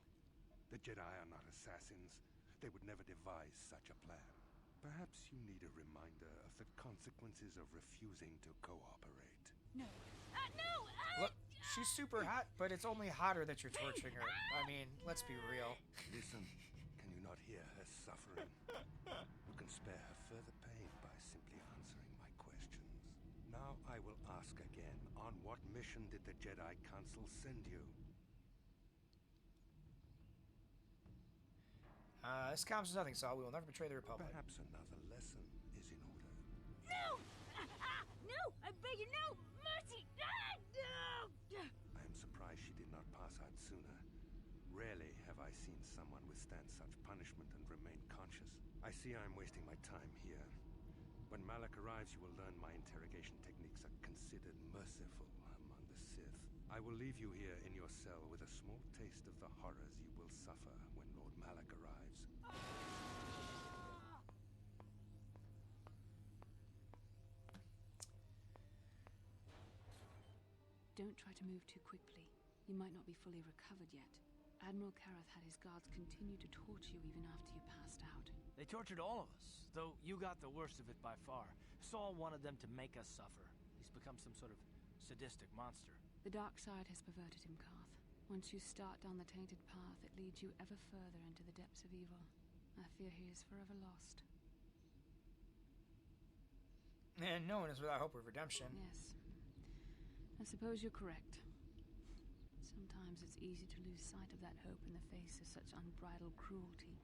The Jedi are not assassins. They would never devise such a plan. Perhaps you need a reminder of the consequences of refusing to cooperate. No. No! Look, she's super hot, but it's only hotter that you're torturing her. I mean, let's be real. Listen, can you not hear her suffering? You can spare her further pain by simply answering my questions. Now I will ask again, on what mission did the Jedi Council send you? This counts as nothing, Saul. We will never betray the Republic. Perhaps another lesson is in order. No! No! I beg you, no! Mercy! No! I am surprised she did not pass out sooner. Rarely have I seen someone withstand such punishment and remain conscious. I see I am wasting my time here. When Malak arrives, you will learn my interrogation techniques are considered merciful among the Sith. I will leave you here in your cell with a small taste of the horrors you will suffer when Lord Malak arrives. Don't try to move too quickly. You might not be fully recovered yet. Admiral Kareth had his guards continue to torture you even after you passed out. They tortured all of us, though you got the worst of it by far. Saul wanted them to make us suffer. He's become some sort of sadistic monster. The dark side has perverted him, Karth. Once you start down the tainted path, it leads you ever further into the depths of evil. I fear he is forever lost. And no one is without hope of redemption. Yes. I suppose you're correct. Sometimes it's easy to lose sight of that hope in the face of such unbridled cruelty.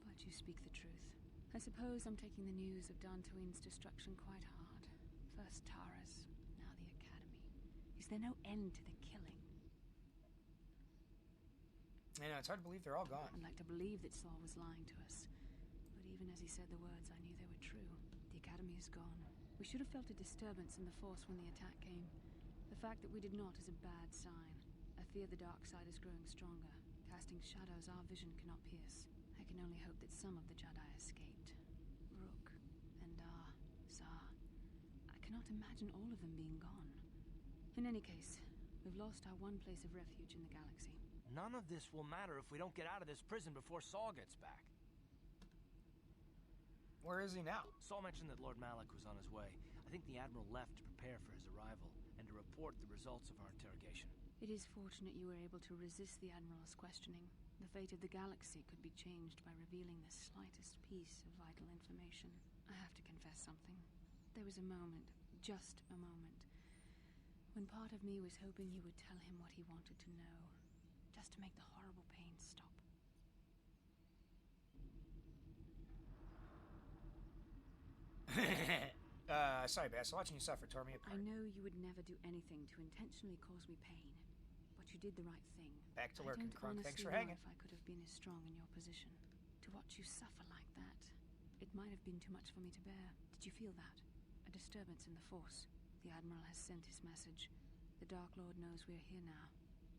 But you speak the truth. I suppose I'm taking the news of Dantooine's destruction quite hard. First Taras, now the Academy. Is there no end to the killing? I know, it's hard to believe they're all gone. I'd like to believe that Saul was lying to us. But even as he said the words, I knew they were true. The Academy is gone. We should have felt a disturbance in the Force when the attack came. The fact that we did not is a bad sign. I fear the dark side is growing stronger, casting shadows our vision cannot pierce. I can only hope that some of the Jedi escaped. Rook, Endar, Zar. I cannot imagine all of them being gone. In any case, we've lost our one place of refuge in the galaxy. None of this will matter if we don't get out of this prison before Saul gets back. Where is he now? Saul mentioned that Lord Malak was on his way. I think the Admiral left to prepare for his arrival and to report the results of our interrogation. It is fortunate you were able to resist the Admiral's questioning. The fate of the galaxy could be changed by revealing the slightest piece of vital information. I have to confess something. There was a moment, just a moment, when part of me was hoping you would tell him what he wanted to know, just to make the horrible pain stop. Sorry, Bass. Watching you suffer tore me apart. I know you would never do anything to intentionally cause me pain, but you did the right thing. Back to working, Crunk. Thanks for know hanging. if I could have been as strong in your position. To watch you suffer like that, it might have been too much for me to bear. Did you feel that? A disturbance in the Force. The Admiral has sent his message. The Dark Lord knows we're here now.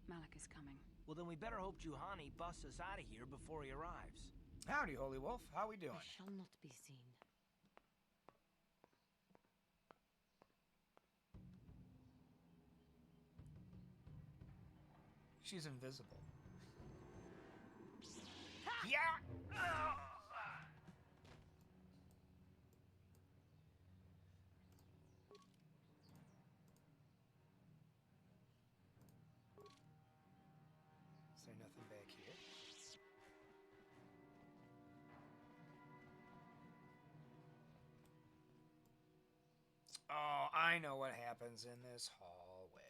Malak is coming. Well, then we better hope Juhani busts us out of here before he arrives. Howdy, Holy Wolf. How we doing? I shall not be seen. She's invisible. Yeah! Is there nothing back here? Oh, I know what happens in this hallway.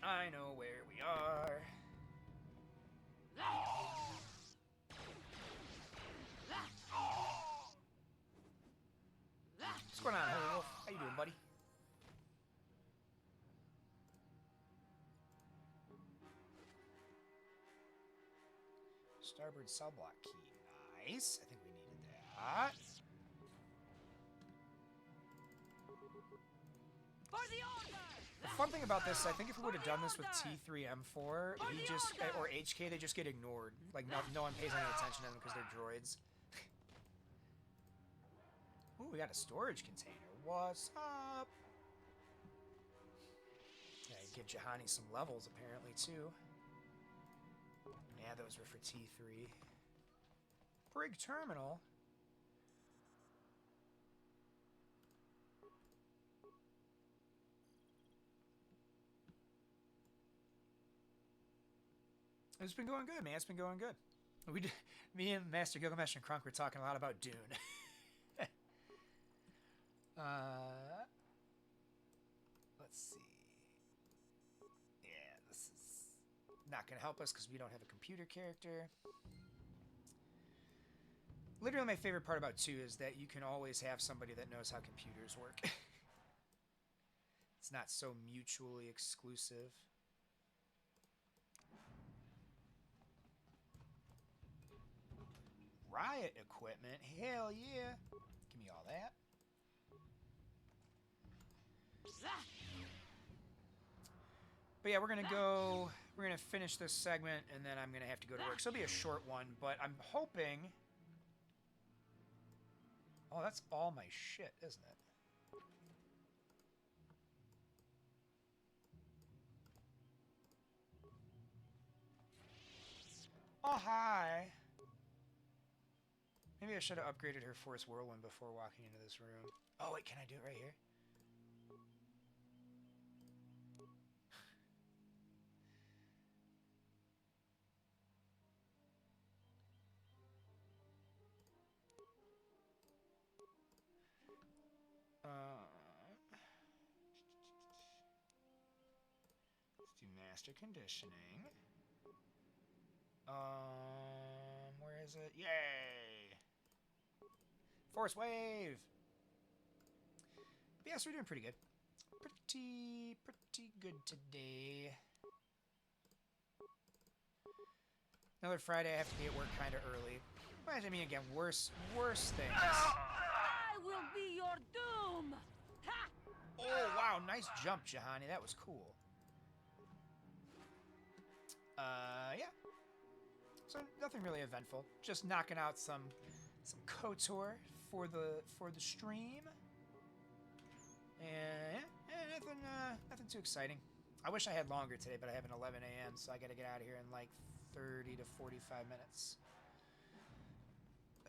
I know where we are. What's going on, Holy Wolf? How you doing, buddy? Starboard cell block key. Nice. I think we needed that. The fun thing about this, I think if we would have done this with T3M4, he just, or HK, they just get ignored. Like, no one pays any attention to them because they're droids. Ooh, we got a storage container. What's up? Yeah, give Jahani some levels, apparently, too. Yeah, those were for T3. Brig terminal. It's been going good, man. It's been going good. Me and Master Gilgamesh and Krunk were talking a lot about Dune. Let's see. Yeah, this is not going to help us because we don't have a computer character. Literally, my favorite part about 2 is that you can always have somebody that knows how computers work. It's not so mutually exclusive. Riot equipment, hell yeah. Give me all that. But yeah, we're gonna finish this segment and then I'm gonna have to go to work. So it'll be a short one, but I'm hoping. Oh, that's all my shit, isn't it? Oh, hi. Maybe I should have upgraded her Force Whirlwind before walking into this room. Oh, wait, can I do it right here? Let's do Master Conditioning. Where is it? Yay! Force Wave! But yes, we're doing pretty good. Pretty good today. Another Friday, I have to be at work kind of early. Well, I mean, again, worse things. I will be your doom! Ha! Oh, wow, nice jump, Jahani. That was cool. Yeah. So nothing really eventful. Just knocking out some KOTOR for the stream. And yeah, nothing too exciting. I wish I had longer today, but I have an 11 a.m., so I got to get out of here in like 30 to 45 minutes.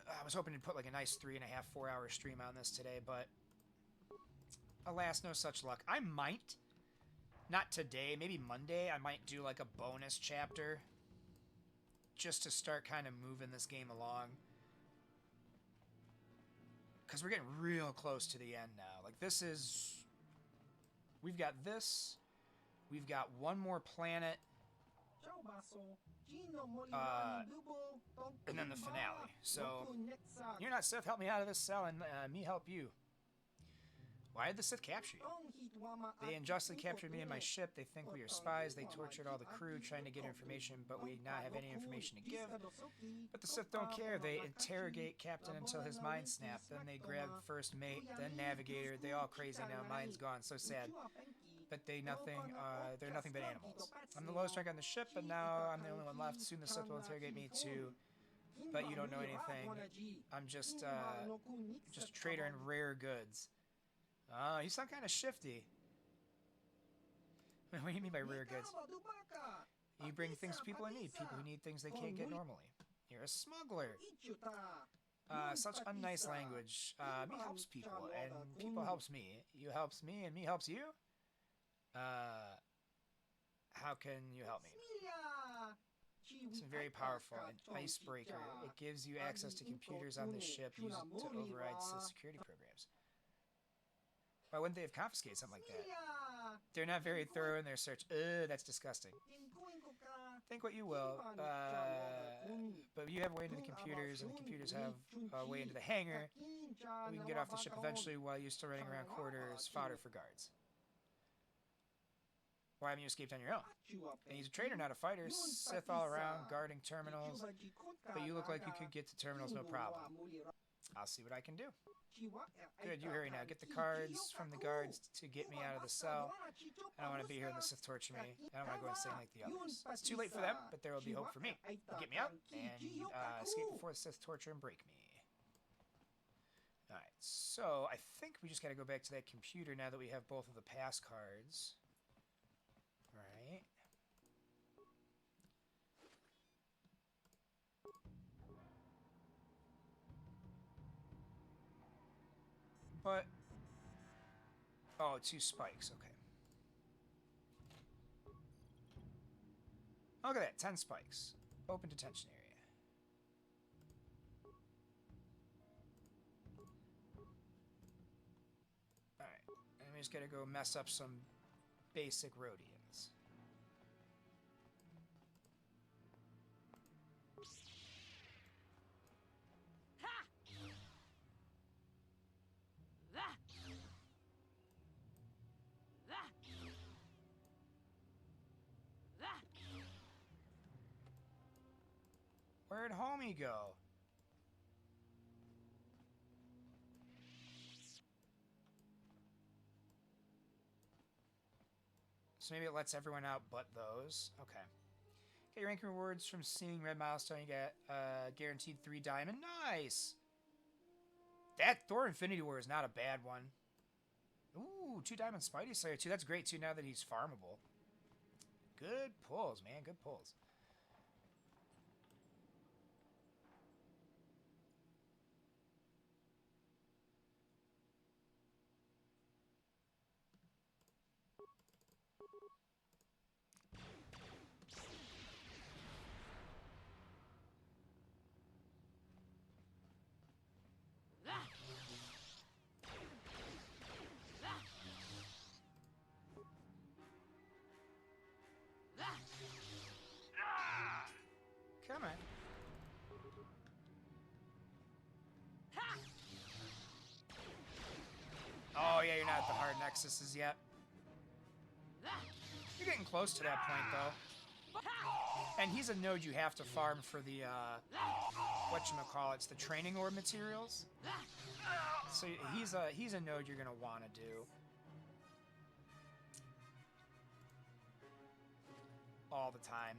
I was hoping to put like a nice 3.5, 4 hour stream on this today, but alas, no such luck. I might, not today, maybe Monday, I might do like a bonus chapter just to start kind of moving this game along. Because we're getting real close to the end now. Like, this is... We've got this. We've got one more planet. And then the finale. So, you're not Sith, help me out of this cell, and me help you. Why did the Sith capture you? They unjustly captured me and my ship. They think we are spies. They tortured all the crew trying to get information, but we not have any information to give. But the Sith don't care. They interrogate Captain until his mind snapped. Then they grab First Mate, then Navigator. They all crazy now. Mind's gone. So sad. But they're nothing but animals. I'm the lowest rank on the ship, but now I'm the only one left. Soon the Sith will interrogate me too. But you don't know anything. I'm just a trader in rare goods. Oh, you sound kind of shifty. What do you mean by rare goods? You bring things people in need. People who need things they can't get normally. You're a smuggler. Such unnice language. Me helps people, and people helps me. You helps me, and me helps you? How can you help me? It's very powerful, an icebreaker. It gives you access to computers on the ship used to override security programs. Why wouldn't they have confiscated something like that? They're not very thorough in their search. That's disgusting. Think what you will. But you have a way into the computers, and the computers have a way into the hangar. We can get off the ship eventually while you're still running around quarters, fodder for guards. Why haven't you escaped on your own? And he's a trader, not a fighter. Sith all around, guarding terminals. But you look like you could get to terminals no problem. I'll see what I can do. Good, you hurry now. Get the cards from the guards to get me out of the cell. I don't want to be here and the Sith torture me. I don't want to go insane like the others. It's too late for them, but there will be hope for me. Get me out and escape before the Sith torture and break me. Alright, so I think we just got to go back to that computer now that we have both of the pass cards. Alright. But... oh, 2 spikes, okay. Look at that, 10 spikes. Open detention area. Alright, and we just gotta go mess up some basic Rhodians. Where'd homie go? So maybe it lets everyone out but those. Okay. Get your rank rewards from seeing red milestone. You get guaranteed 3 diamond. Nice! That Thor Infinity War is not a bad one. Ooh, 2 diamond Spidey Slayer too. That's great too now that he's farmable. Good pulls, man. Good pulls. Come on. Oh, yeah, you're not at the hard nexuses yet. You're getting close to that point, though. And he's a node you have to farm for the, whatchamacallits, the training orb materials. So he's a node you're gonna want to do. All the time.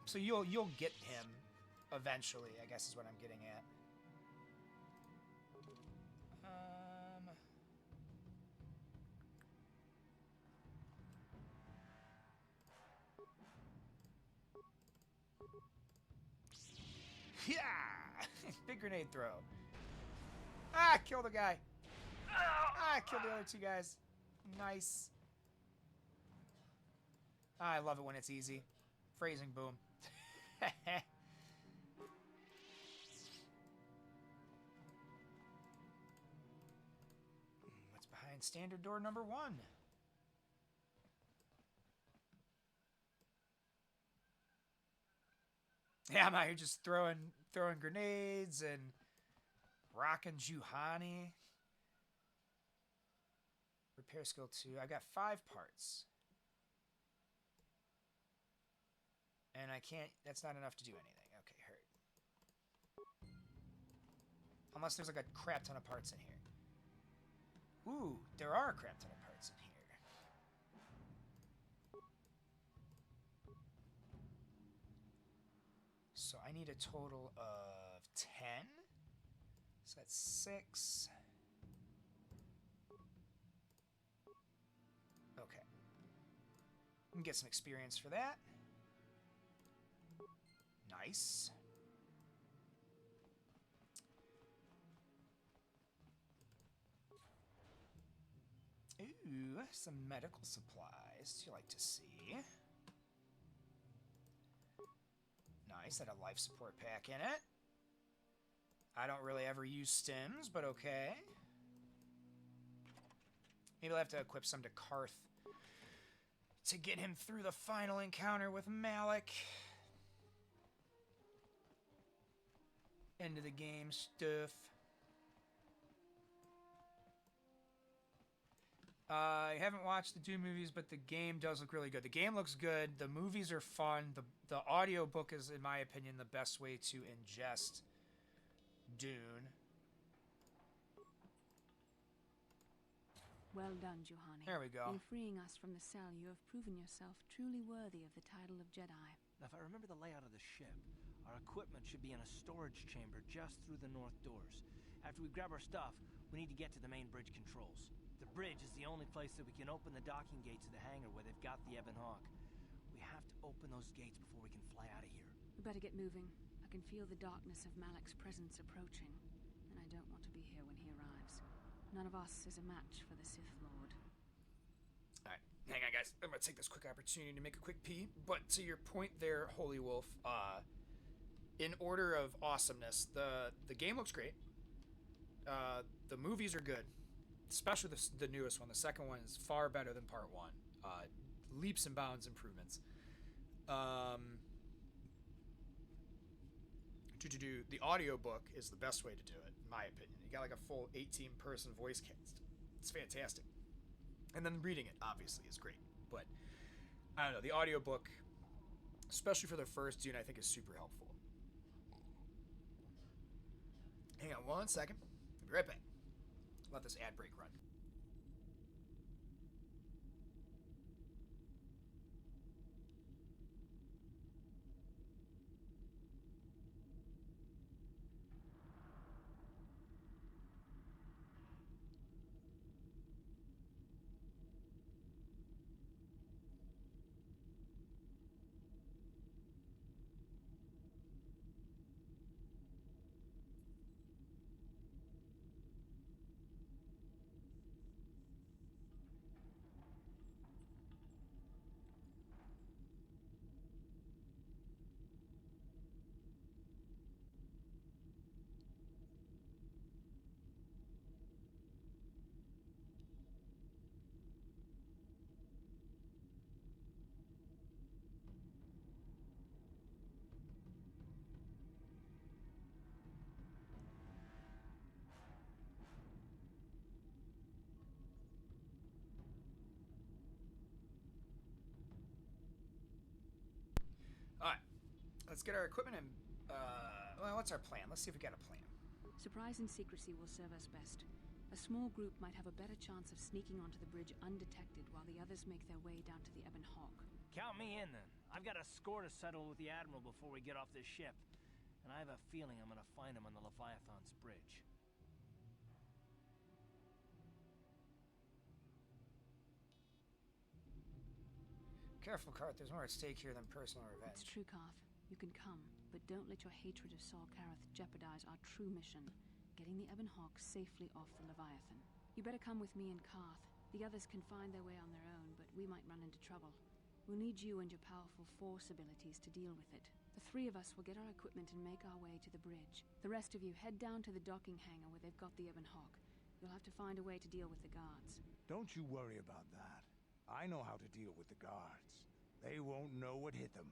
So you'll get him eventually, I guess is what I'm getting at. Yeah! Big grenade throw. Ah, killed a guy. Ah, killed the other 2 guys. Nice. I love it when it's easy. Phrasing boom. What's behind standard door number 1? Yeah, I'm out here just throwing grenades and rocking Juhani. Repair skill 2. I got 5 parts. And I can't... that's not enough to do anything. Okay, hurt. Unless there's like a crap ton of parts in here. Ooh, there are a crap ton of parts in here. So I need a total of 10. So that's 6. Okay. We can get some experience for that. Nice. Ooh, some medical supplies you like to see. Nice, that a life support pack in it. I don't really ever use stims, but okay. Maybe I'll have to equip some to Karth to get him through the final encounter with Malik. End of the game stuff. I haven't watched the Dune movies, but the game does look really good. The game looks good. The movies are fun. The audiobook is, in my opinion, the best way to ingest Dune. Well done, Juhani. There we go. In freeing us from the cell, you have proven yourself truly worthy of the title of Jedi. Now, if I remember the layout of the ship, our equipment should be in a storage chamber just through the north doors. After we grab our stuff, we need to get to the main bridge controls. The bridge is the only place that we can open the docking gates of the hangar where they've got the Ebon Hawk. We have to open those gates before we can fly out of here. We better get moving. I can feel the darkness of Malak's presence approaching, and I don't want to be here when he arrives. None of us is a match for the Sith Lord. Alright, hang on guys. I'm gonna take this quick opportunity to make a quick pee. But to your point there, Holy Wolf, in order of awesomeness, the game looks great. The movies are good, especially the newest one. The second one is far better than part one. Leaps and bounds improvements. The audiobook is the best way to do it, in my opinion. You got like a full 18-person voice cast. It's fantastic. And then reading it, obviously, is great. But, I don't know, the audiobook, especially for the first Dune, I think is super helpful. Hang on one second. I'll be right back. Let this ad break run. Alright, let's get our equipment and, well, what's our plan? Let's see if we got a plan. Surprise and secrecy will serve us best. A small group might have a better chance of sneaking onto the bridge undetected while the others make their way down to the Ebon Hawk. Count me in, then. I've got a score to settle with the Admiral before we get off this ship. And I have a feeling I'm gonna find him on the Leviathan's bridge. Careful, Cart. There's more at stake here than personal revenge. It's true, Karth. You can come, but don't let your hatred of Saul Karath jeopardize our true mission, getting the Ebon Hawk safely off the Leviathan. You better come with me and Karth. The others can find their way on their own, but we might run into trouble. We'll need you and your powerful force abilities to deal with it. The three of us will get our equipment and make our way to the bridge. The rest of you head down to the docking hangar where they've got the Ebon Hawk. You'll have to find a way to deal with the guards. Don't you worry about that. I know how to deal with the guards. They won't know what hit them.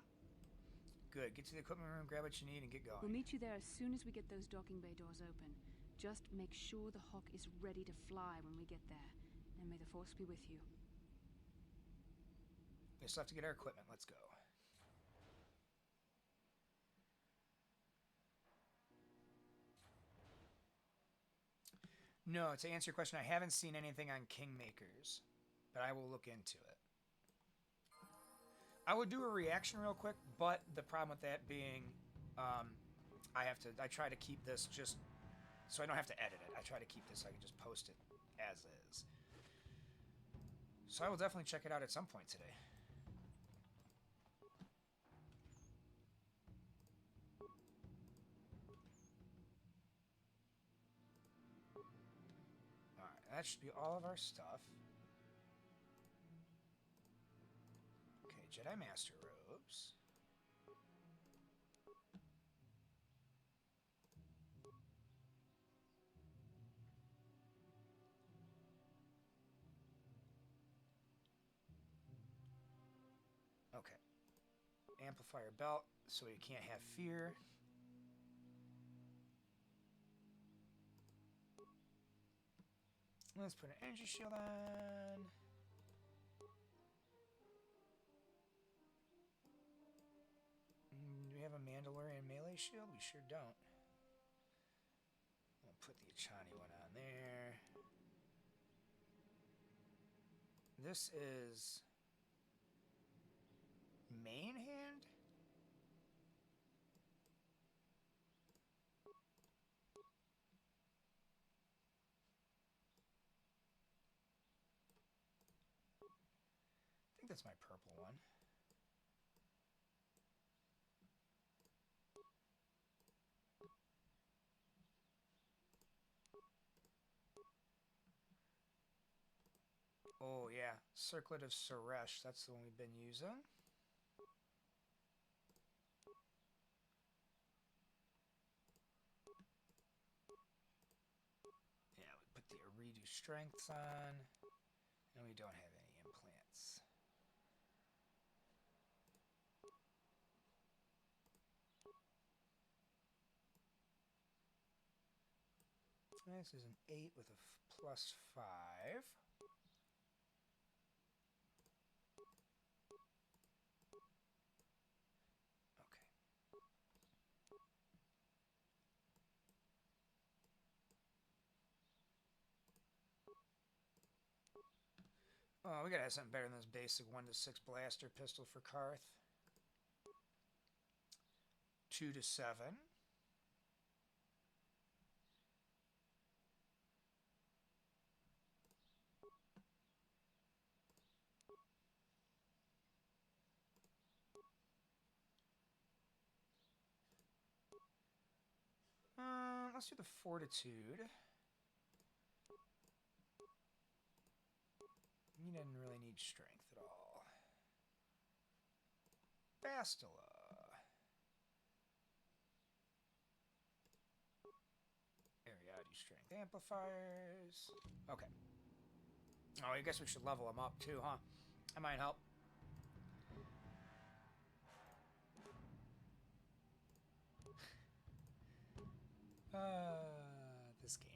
Good. Get to the equipment room, grab what you need, and get going. We'll meet you there as soon as we get those docking bay doors open. Just make sure the Hawk is ready to fly when we get there. And may the Force be with you. We still have to get our equipment. Let's go. No, to answer your question, I haven't seen anything on Kingmakers, but I will look into it. I would do a reaction real quick, but the problem with that being, I try to keep this just so I don't have to edit it. I try to keep this so I can just post it as is. So I will definitely check it out at some point today. Alright, that should be all of our stuff. Okay, Jedi Master robes. Okay. Amplifier belt, so you can't have fear. Let's put an energy shield on. Do we have a Mandalorian melee shield? We sure don't. We'll put the Achani one on there. This is main hand? I think that's my purple one. Oh yeah, Circlet of Suresh, that's the one we've been using. Yeah, we put the redo strengths on, and we don't have any implants. This is an 8 with a +5. Oh, we gotta have something better than this basic 1-6 blaster pistol for Karth. 2-7. Let's do the Fortitude. He doesn't really need strength at all. Bastila. Ariadi strength amplifiers. Okay. Oh, I guess we should level him up too, huh? That might help. This game.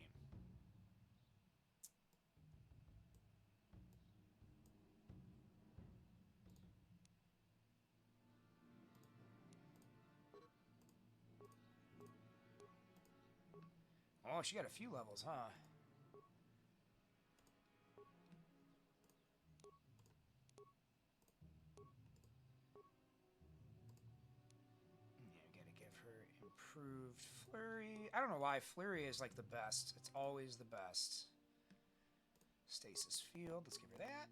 Oh, she got a few levels, huh? Yeah, gotta give her improved flurry. I don't know why flurry is like the best. It's always the best. Stasis field. Let's give her that.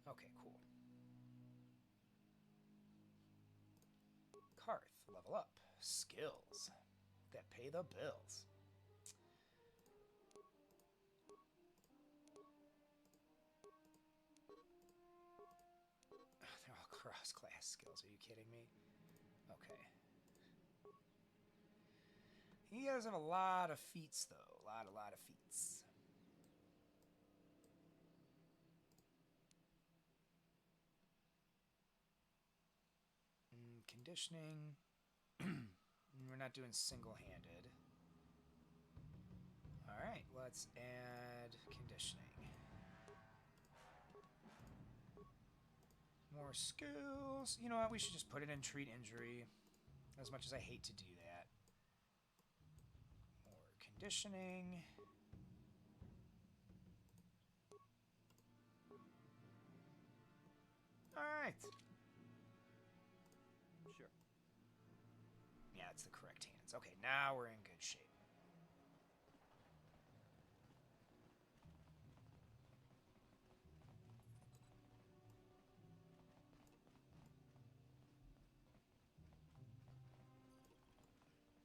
Okay, cool. Karth, level up. Skills that pay the bills. They're all cross-class skills. Are you kidding me? Okay. He does have a lot of feats, though. A lot of feats. Conditioning. We're not doing single-handed. Alright, let's add conditioning. More skills. You know what? We should just put it in treat injury. As much as I hate to do that. More conditioning. Alright. Sure. Yeah, it's the correct hands. Okay, now we're in good shape.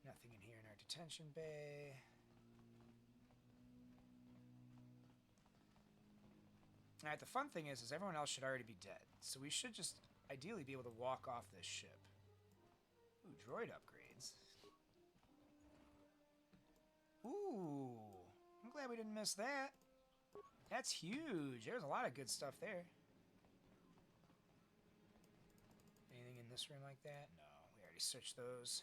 Nothing in here in our detention bay. Alright, the fun thing is everyone else should already be dead. So we should just ideally be able to walk off this ship. Ooh, droid upgrades. Ooh, I'm glad we didn't miss that. That's huge. There's a lot of good stuff there. Anything in this room like that? No, we already searched those.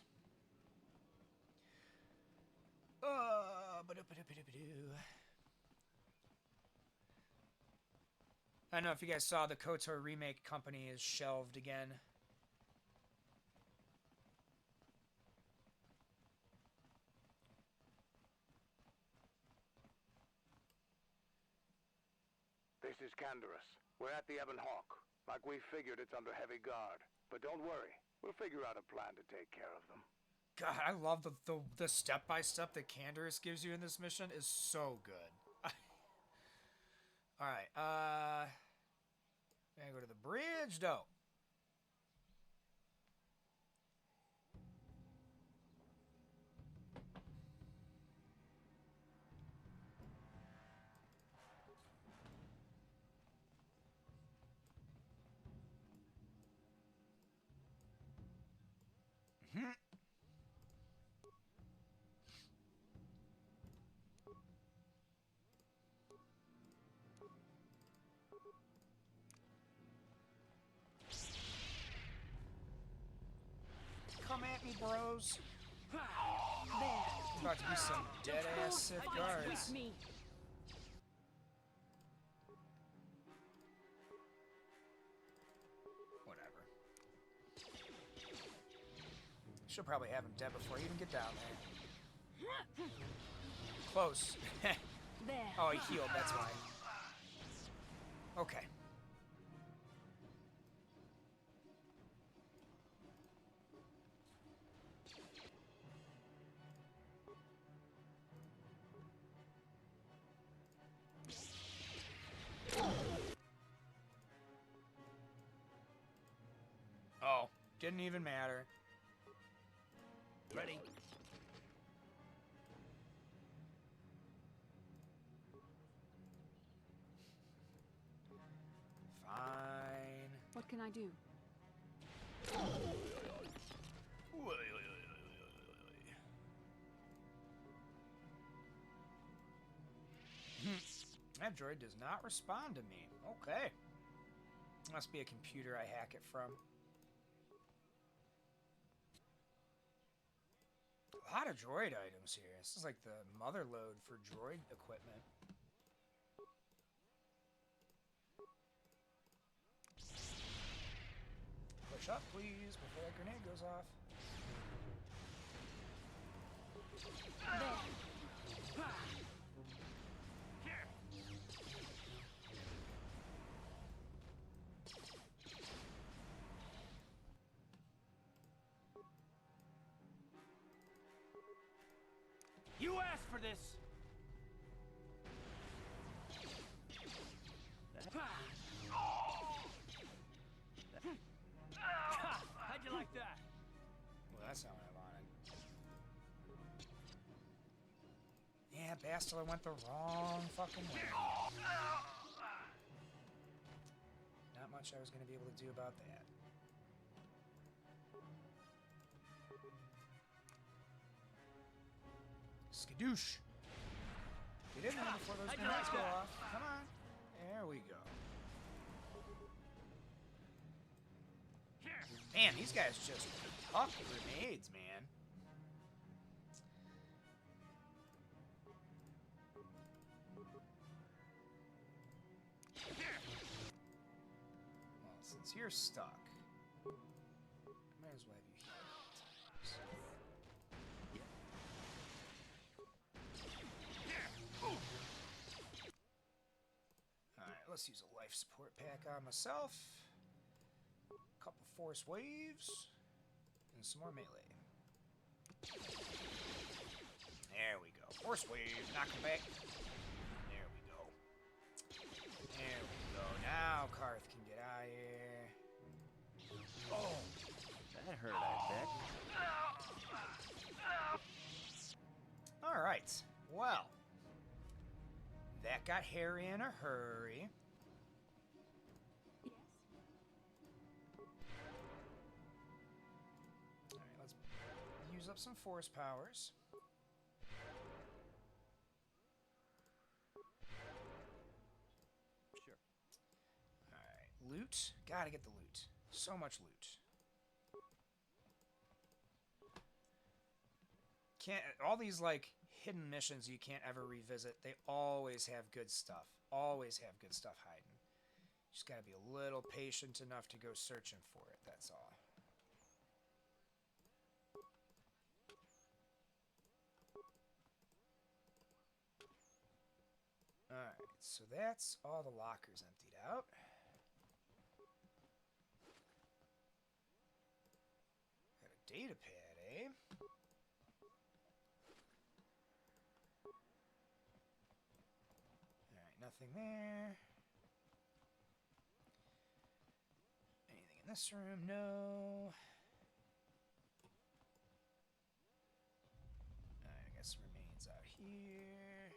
I don't know if you guys saw the KOTOR remake company is shelved again. This is is Canderous. We're at the Ebon Hawk. Like we figured, it's under heavy guard. But don't worry, we'll figure out a plan to take care of them. God, I love the step-by-step that Canderous gives you in this mission is so good. Alright, gotta go to the bridge, though. Come at me, bros. There. About to be some dead-ass Sith guards. Me. Whatever. She'll probably have him dead before you even get down there. Close. There. Oh, he healed, that's why. Okay. Oh, didn't even matter. Ready? Fine. What can I do? That droid does not respond to me. Okay. Must be a computer I hack it from. A lot of droid items here. This is like the mother load for droid equipment. Push up, please, before that grenade goes off. You asked for this! How'd you like that? Well, that's not what I wanted. Yeah, Bastila went the wrong fucking way. Not much I was going to be able to do about that. Skadoosh! Get in there before those grenades go off. Come on. There we go. Man, these guys just huck grenades, man. Well, since you're stuck, might as well have you heal. Alright, let's use a life support pack on myself. Couple force waves and some more melee. There we go. Force wave, knock him back. There we go. There we go. Now Karth can get out of here. Oh, That hurt, I bet. all right. Well, that got hairy in a hurry. Use up some force powers. Sure. Alright, loot. Gotta get the loot. So much loot. Can't, all these like hidden missions you can't ever revisit, they always have good stuff. Always have good stuff hiding. Just gotta be a little patient enough to go searching for it, that's all. Alright. so that's all the lockers emptied out. Got a data pad, eh? Alright, nothing there. Anything in this room? No. Alright, I got some remains out here.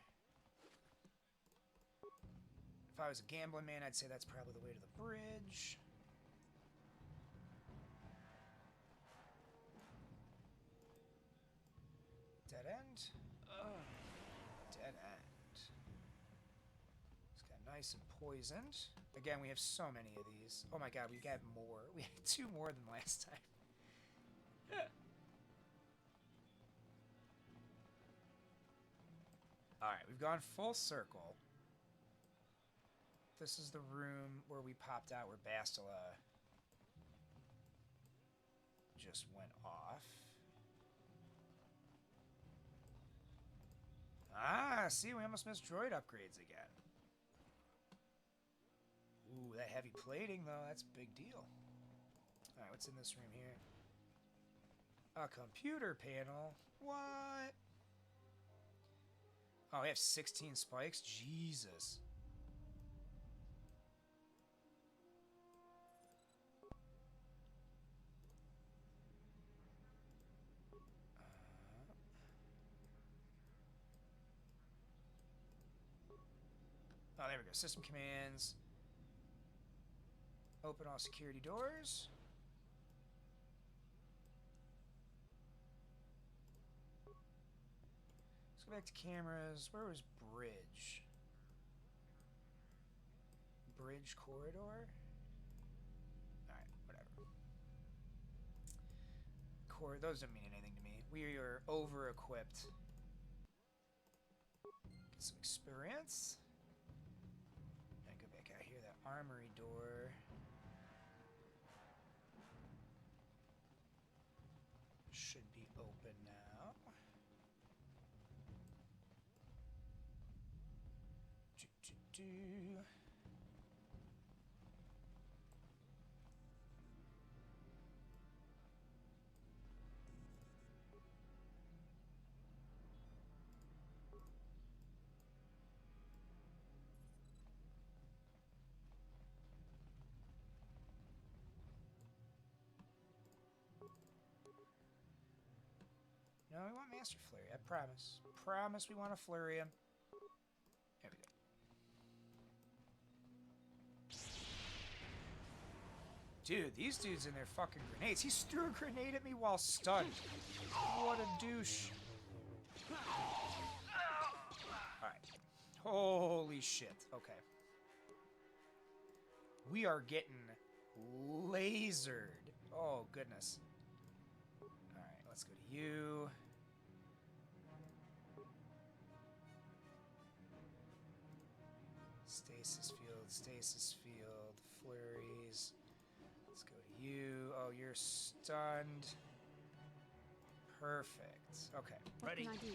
If I was a gambling man, I'd say that's probably the way to the bridge. Dead end? Dead end. It's got nice and poisoned. Again, we have so many of these. Oh my god, we got more. We had 2 more than last time. Alright, we've gone full circle. This is the room where we popped out where Bastila just went off. Ah, see, we almost missed droid upgrades again. Ooh, that heavy plating, though, that's a big deal. Alright, what's in this room here? A computer panel? What? Oh, we have 16 spikes? Jesus. Oh, there we go. System commands. Open all security doors. Let's go back to cameras. Where was bridge? Bridge corridor? Alright, whatever. Those don't mean anything to me. We are over-equipped. Get some experience. Go back out here, that armory door. Should be open now. No, we want Master Flurry. I promise. Promise we want to flurry him. There we go. Dude, these dudes and their fucking grenades. He threw a grenade at me while stunned. What a douche. Alright. Holy shit. Okay. We are getting lasered. Oh, goodness. Alright, let's go to you. Stasis field, flurries. Let's go to you. Oh, you're stunned. Perfect. Okay, ready? What can I do?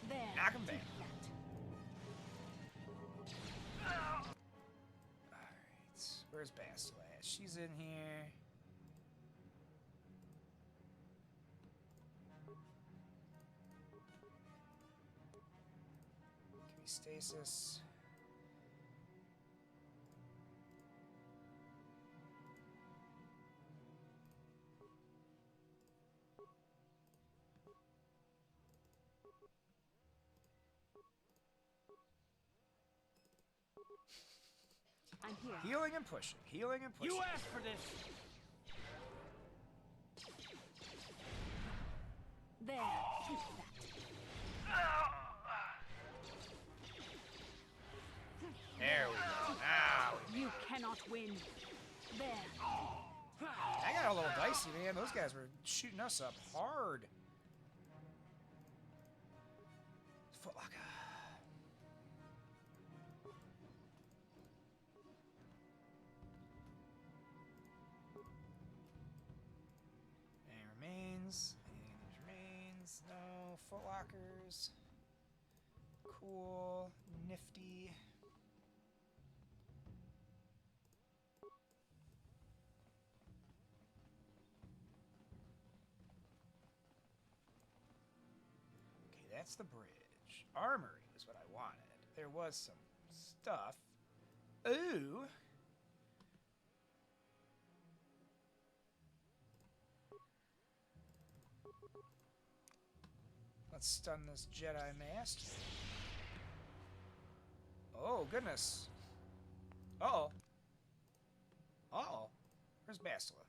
There. Knock him down. Alright, where's Bastila at? She's in here. Stasis. I'm here. Healing and pushing. Healing and pushing. You asked for this. There. Keep that. There we go. Now you cannot win. There. I got a little dicey, man. Those guys were shooting us up hard. Footlocker. Anything remains? Anything in these remains? lockers. Cool. Nifty. Okay, that's the bridge. Armory is what I wanted. There was some stuff. Ooh! Let's stun this Jedi Master. Oh, goodness. Uh-oh. Uh-oh. Where's Bastila?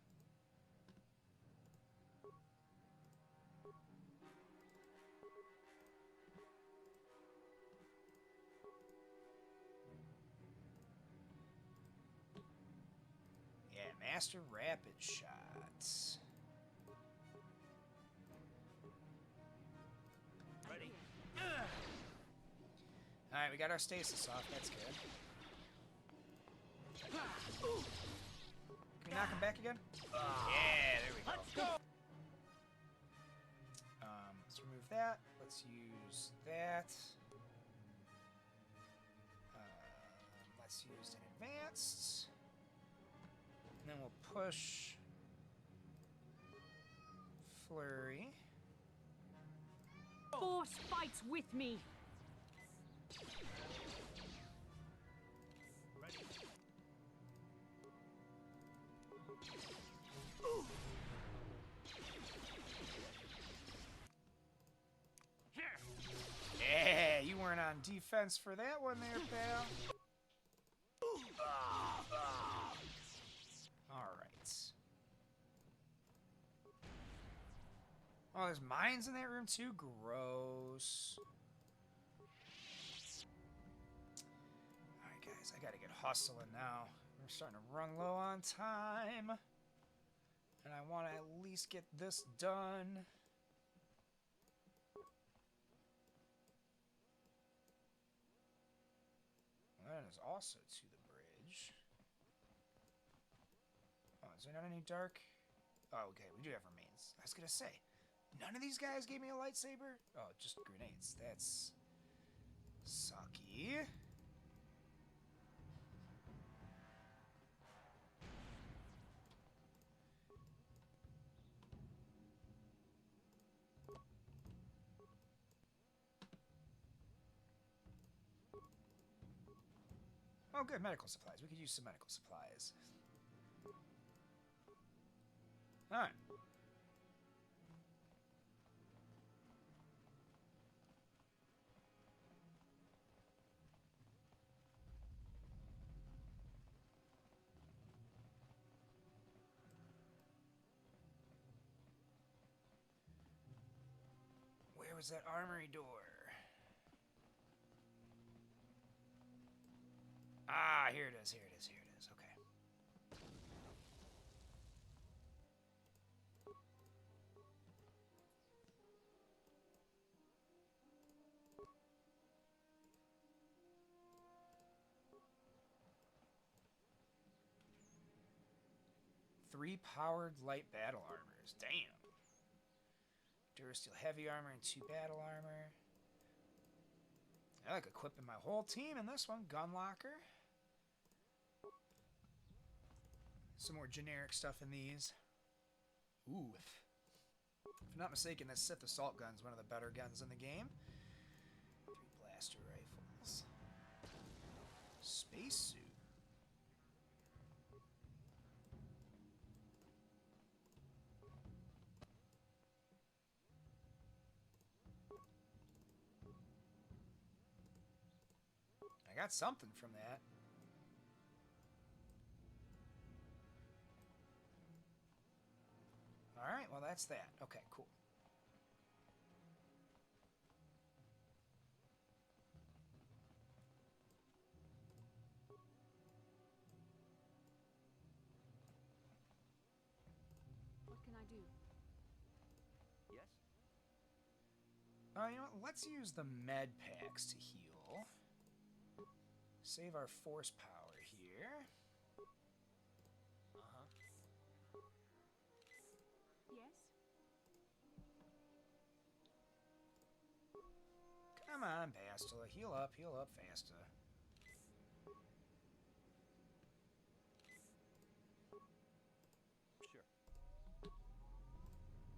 Yeah, Master Rapid Shots. Ready? Alright, we got our stasis off. That's good. Can we knock him back again? Yeah, there we go. Let's go! Let's remove that. Let's use that. Let's use an advanced. And then we'll push Flurry. Force fights with me. Ready? Yeah, you weren't on defense for that one there, pal. Alright. Oh, there's mines in that room too? Gross. Alright, guys, I gotta get hustling now. We're starting to run low on time. And I want to at least get this done. That is also to the bridge. Oh, is there not any dark? Oh, okay, we do have remains. I was gonna say, none of these guys gave me a lightsaber? Oh, just grenades. That's sucky. Oh, good, medical supplies. We could use some medical supplies. Alright. Where was that armory door? Ah, here it is, here it is, here it is. Okay. Three powered light battle armors. Damn. Durasteel heavy armor and 2 battle armor. I like equipping my whole team in this one. Gun locker. Some more generic stuff in these. Ooh. If I'm not mistaken, this Sith assault gun is one of the better guns in the game. 3 blaster rifles. Spacesuit. I got something from that. Alright, well that's that. Okay, cool. What can I do? Yes? You know what? Let's use the med packs to heal. Save our force power here. Yes? Come on, Bastila. Heal up faster. Sure.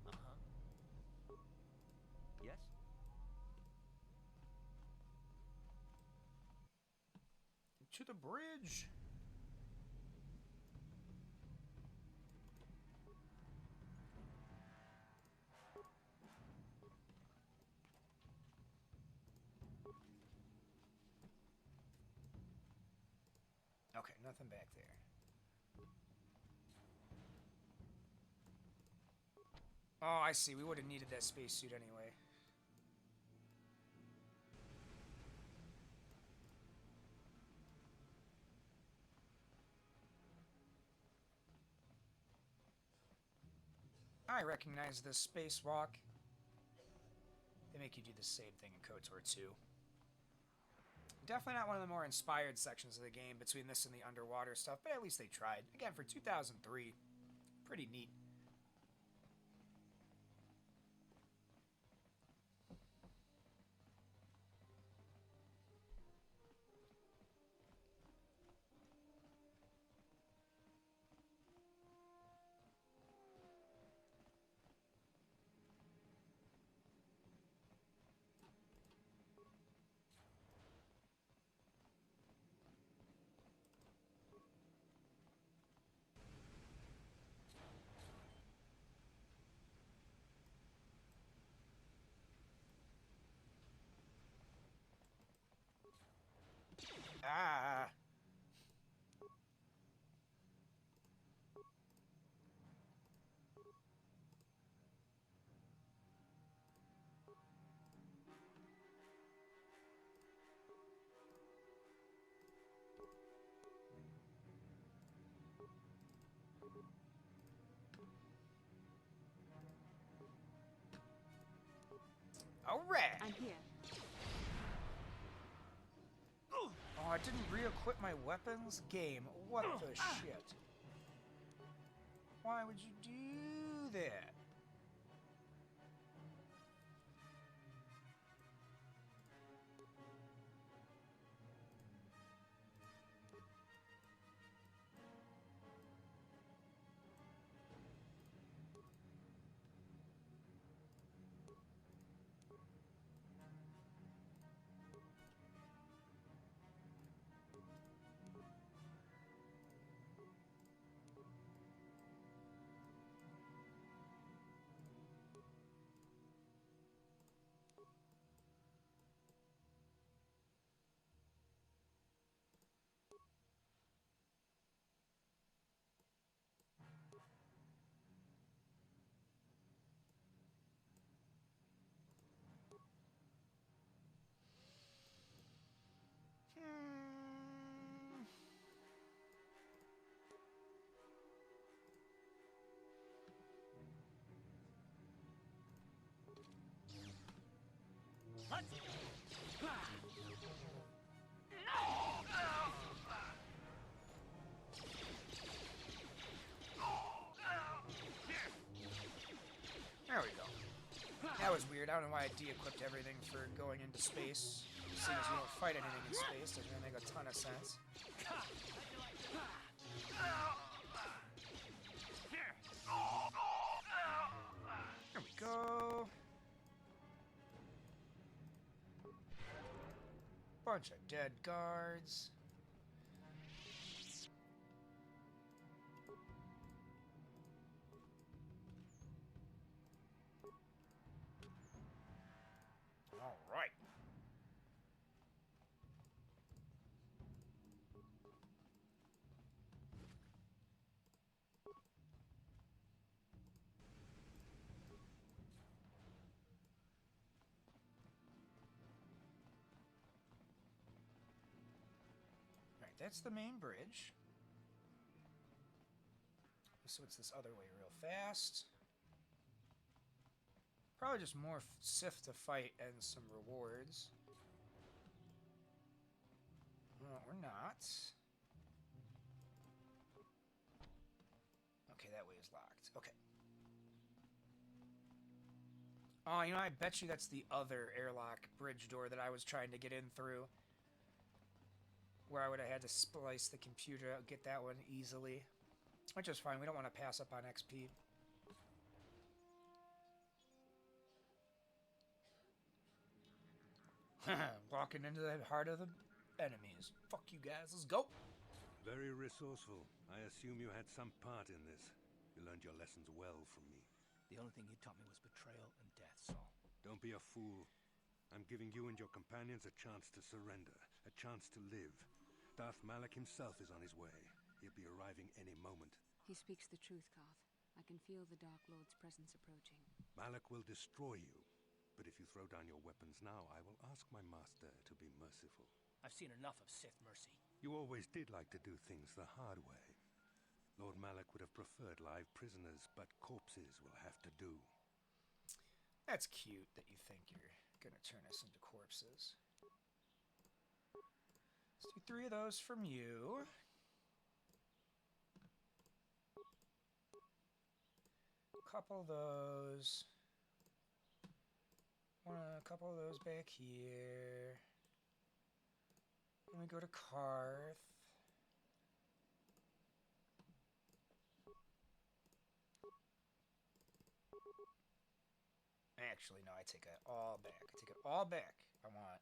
Uh-huh. Yes? To the bridge. Okay, nothing back there. Oh, I see. We would have needed that spacesuit anyway. I recognize this spacewalk. They make you do the same thing in KOTOR 2. Definitely not one of the more inspired sections of the game between this and the underwater stuff, but at least they tried. Again, for 2003, pretty neat. Ah. All right. I'm here. Oh, I didn't re-equip my weapons? Game, what the shit? Why would you do that? There we go. That was weird. I don't know why I de-equipped everything for going into space. Seeing as you don't fight anything in space, doesn't really make a ton of sense. There we go. Bunch of dead guards. All right. Alright, that's the main bridge. So it's this other way real fast. Probably just more Sith to fight and some rewards. No, we're not. Okay, that way is locked. Okay. Oh, you know, I bet you that's the other airlock bridge door that I was trying to get in through. Where I would have had to splice the computer out, get that one easily. Which is fine, we don't want to pass up on XP. Walking into the heart of the enemies. Fuck you guys, let's go! Very resourceful. I assume you had some part in this. You learned your lessons well from me. The only thing you taught me was betrayal and death, Saul. Don't be a fool. I'm giving you and your companions a chance to surrender, a chance to live. Darth Malak himself is on his way. He'll be arriving any moment. He speaks the truth, Carth. I can feel the Dark Lord's presence approaching. Malak will destroy you. But if you throw down your weapons now, I will ask my master to be merciful. I've seen enough of Sith mercy. You always did like to do things the hard way. Lord Malak would have preferred live prisoners, but corpses will have to do. That's cute that you think you're gonna turn us into corpses. Let's do 3 of those from you. A couple of those. A couple of those back here. Then we go to Karth. Actually, no, I take it all back. I take it all back. I want.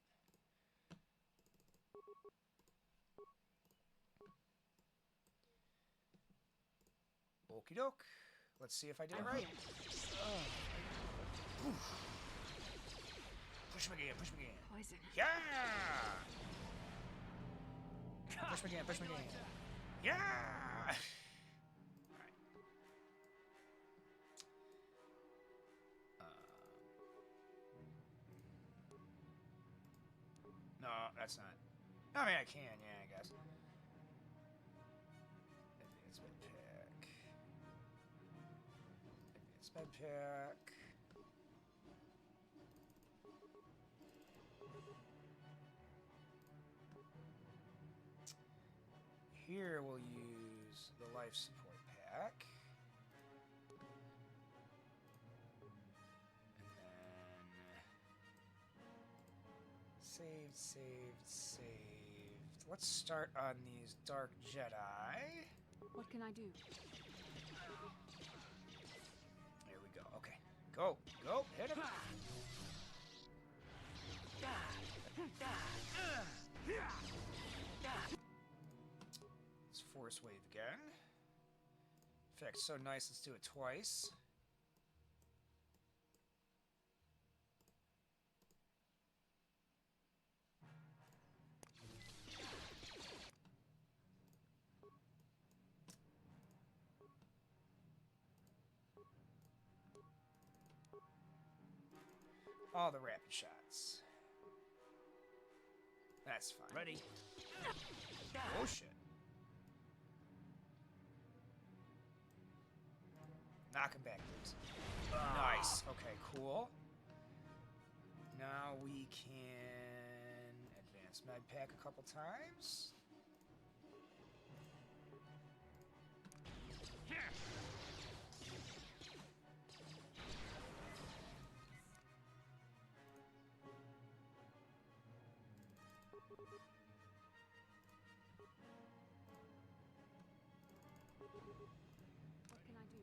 Okie doke. Let's see if I did it right. Push me again, push me again. Poison. Yeah! Push me again, push me again. Yeah! Alright. No, that's not. I mean, I can, yeah, I guess. Advanced med pack. Advanced med pack. Here we'll use the life support pack. And then saved. Let's start on these Dark Jedi. What can I do? There we go. Okay. Go. Hit him. Let's force wave again. In fact, so nice, let's do it twice. All the rapid shots. That's fine. Ready? Oh shit. Knock him back, please. Nice. Okay, cool. Now we can advance med pack a couple times. What can I do?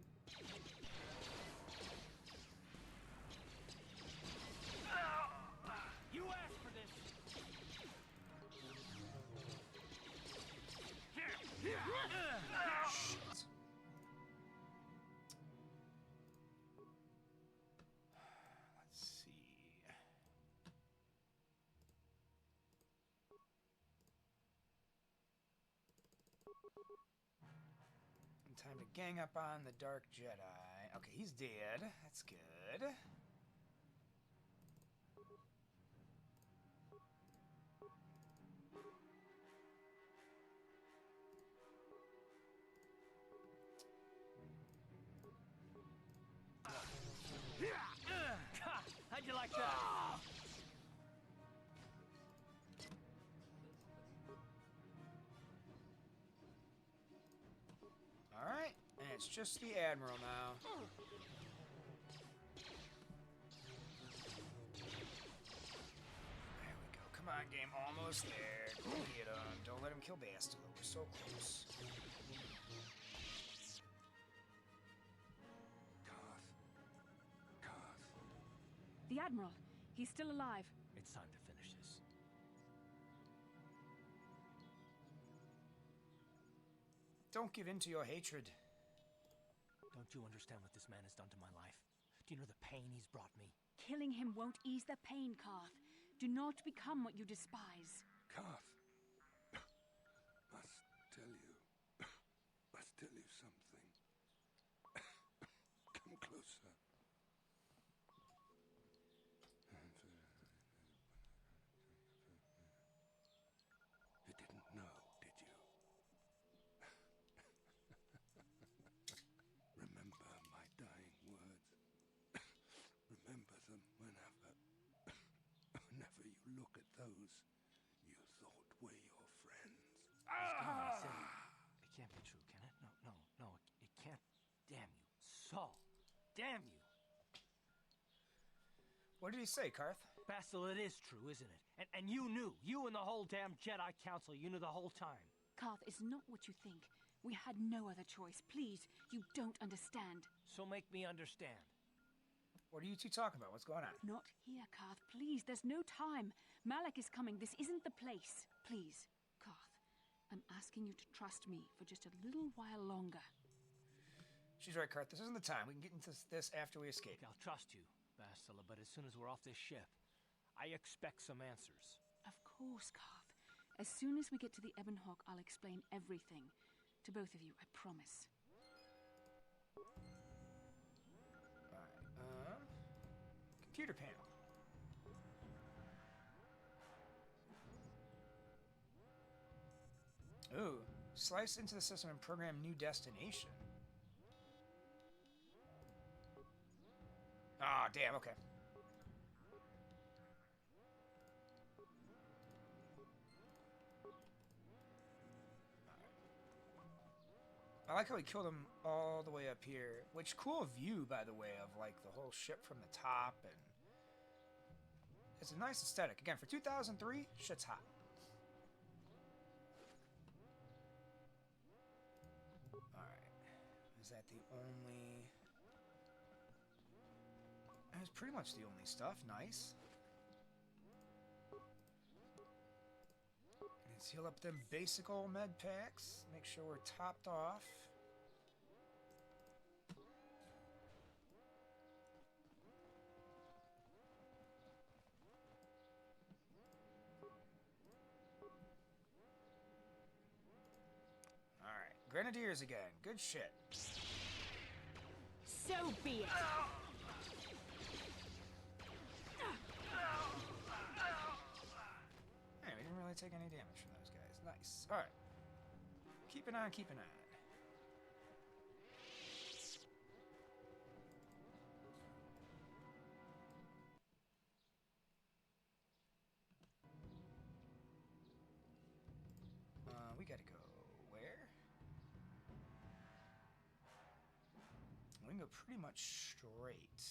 You asked for this! Shit. Let's see. Time to gang up on the Dark Jedi. Okay, he's dead. That's good. How'd you like that? Alright, and it's just the Admiral now. Come on, game. Almost there. Go get him. Don't let him kill Bastila. We're so close. The Admiral. He's still alive. It's time to finish this. Don't give in to your hatred. Don't you understand what this man has done to my life? Do you know the pain he's brought me? Killing him won't ease the pain, Karth. Do not become what you despise. Karth, must tell you something. Come closer. You didn't know, did you? Remember my dying words. Remember them whenever you look at those you thought were your friends. It can't be true, can it? No, it can't. Damn you. Saul. Damn you. What did he say, Karth? Basil, it is true, isn't it? And you knew. You and the whole damn Jedi Council, you knew the whole time. Karth, it's not what you think. We had no other choice. Please, you don't understand. So make me understand. What are you two talking about? What's going on? Not here, Karth. Please, there's no time. Malak is coming. This isn't the place. Please, Karth, I'm asking you to trust me for just a little while longer. She's right, Karth. This isn't the time. We can get into this after we escape. I'll trust you, Bastila, but as soon as we're off this ship, I expect some answers. Of course, Karth. As soon as we get to the Ebon Hawk, I'll explain everything. To both of you, I promise. Alright, computer panel. Ooh, slice into the system and program new destination. Ah, damn, okay. I like how he killed him all the way up here. Which cool view, by the way, of like the whole ship from the top, and it's a nice aesthetic. Again, for 2003, shit's hot. Alright. Is that the only... That's pretty much the only stuff. Nice. Let's heal up them basic old med packs. Make sure we're topped off. Alright. Grenadiers again. Good shit. So be it. Hey, we didn't really take any damage from those guys. Nice. Alright. Keep an eye, keep an eye. We gotta go where? We can go pretty much straight.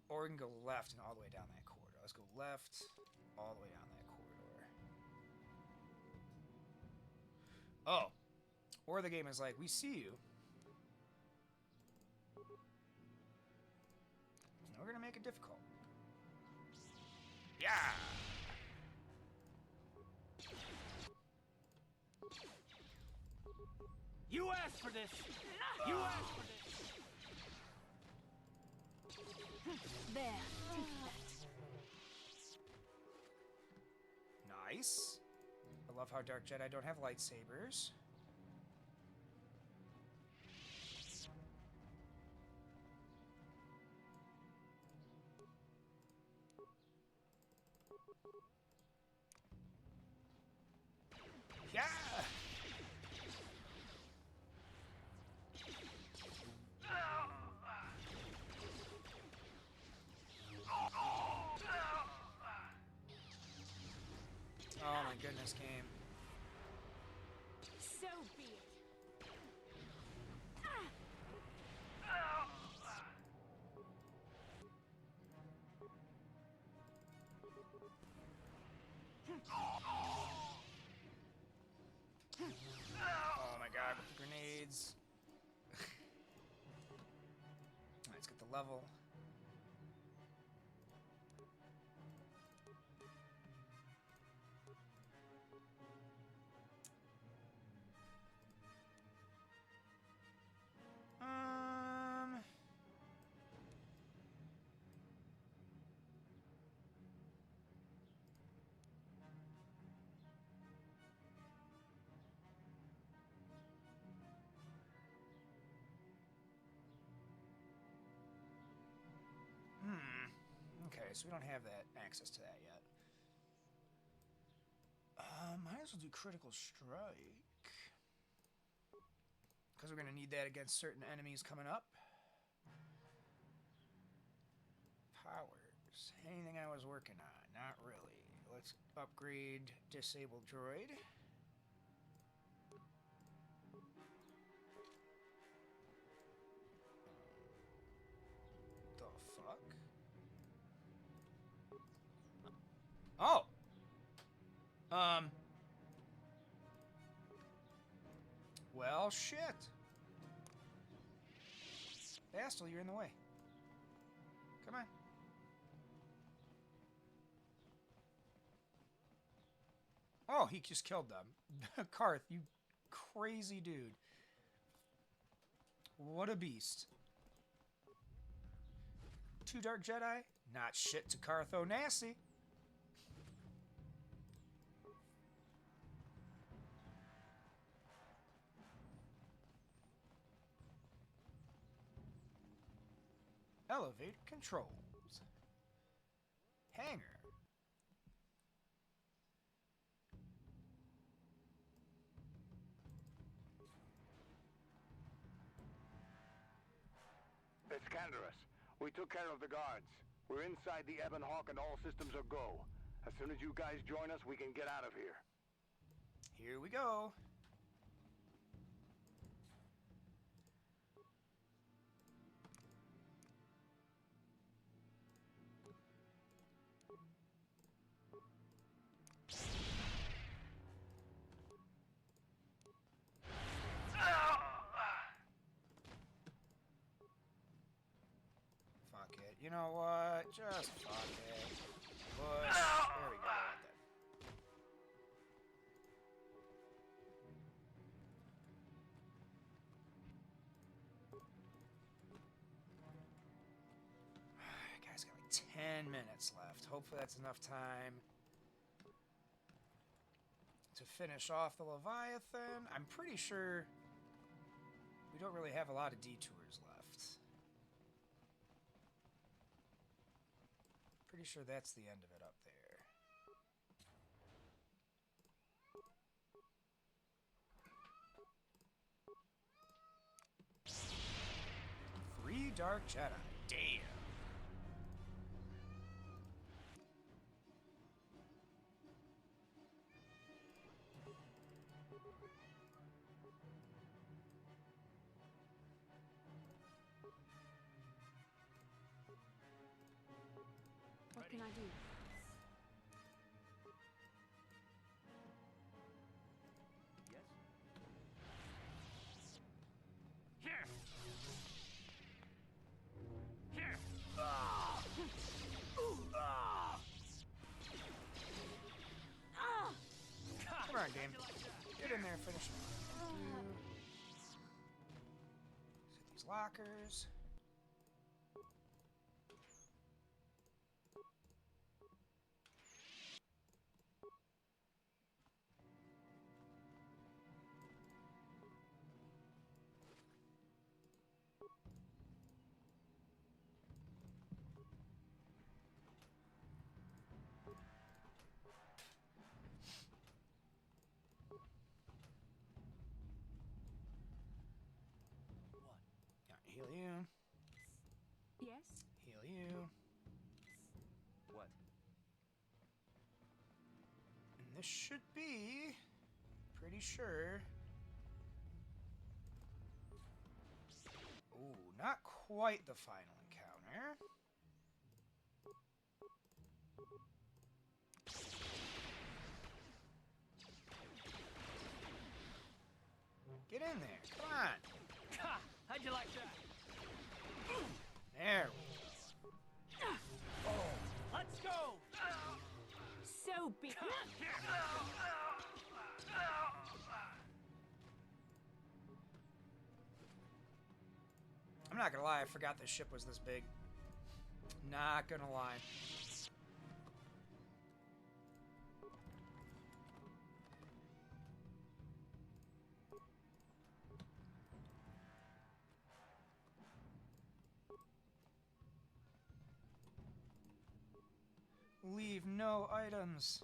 Or we can go left and all the way down that corridor. Let's go left, all the way down that corridor. Oh. Or the game is like, we see you. And we're gonna make it difficult. Yeah! You asked for this! You asked for this! There, take that. Nice. I love how Dark Jedi don't have lightsabers. Yeah! Oh my goodness, game. So be it. upgrades. Let's get the level. Okay, so we don't have that access to that yet. Might as well do critical strike. Because we're going to need that against certain enemies coming up. Powers. Anything I was working on? Not really. Let's upgrade disabled droid. The fuck? Oh! Well, shit. Bastel, you're in the way. Come on. Oh, he just killed them. Karth, you crazy dude. What a beast. 2 Dark Jedi? Not shit to Karth Onassi. Elevator controls. Hangar. It's Canderous. We took care of the guards. We're inside the Ebon Hawk and all systems are go. As soon as you guys join us, we can get out of here. Here we go. Fuck it. You know what? Just fuck it. Push. There we go. Guys, got like 10 minutes left. Hopefully that's enough time to finish off the Leviathan. I'm pretty sure we don't really have a lot of detours left. Pretty sure that's the end of it up there. Three Dark Jedi. Damn. What can I do? Yes? Here! Here! Ah! Come on, game. Get in there and finish it. Thank you. Set these lockers. Heal you. Yes? Heal you. What? And this should be, pretty sure. Ooh, not quite the final encounter. Get in there. Come on. you be... I'm not gonna lie, I forgot this ship was this big. Not gonna lie. Leave no items.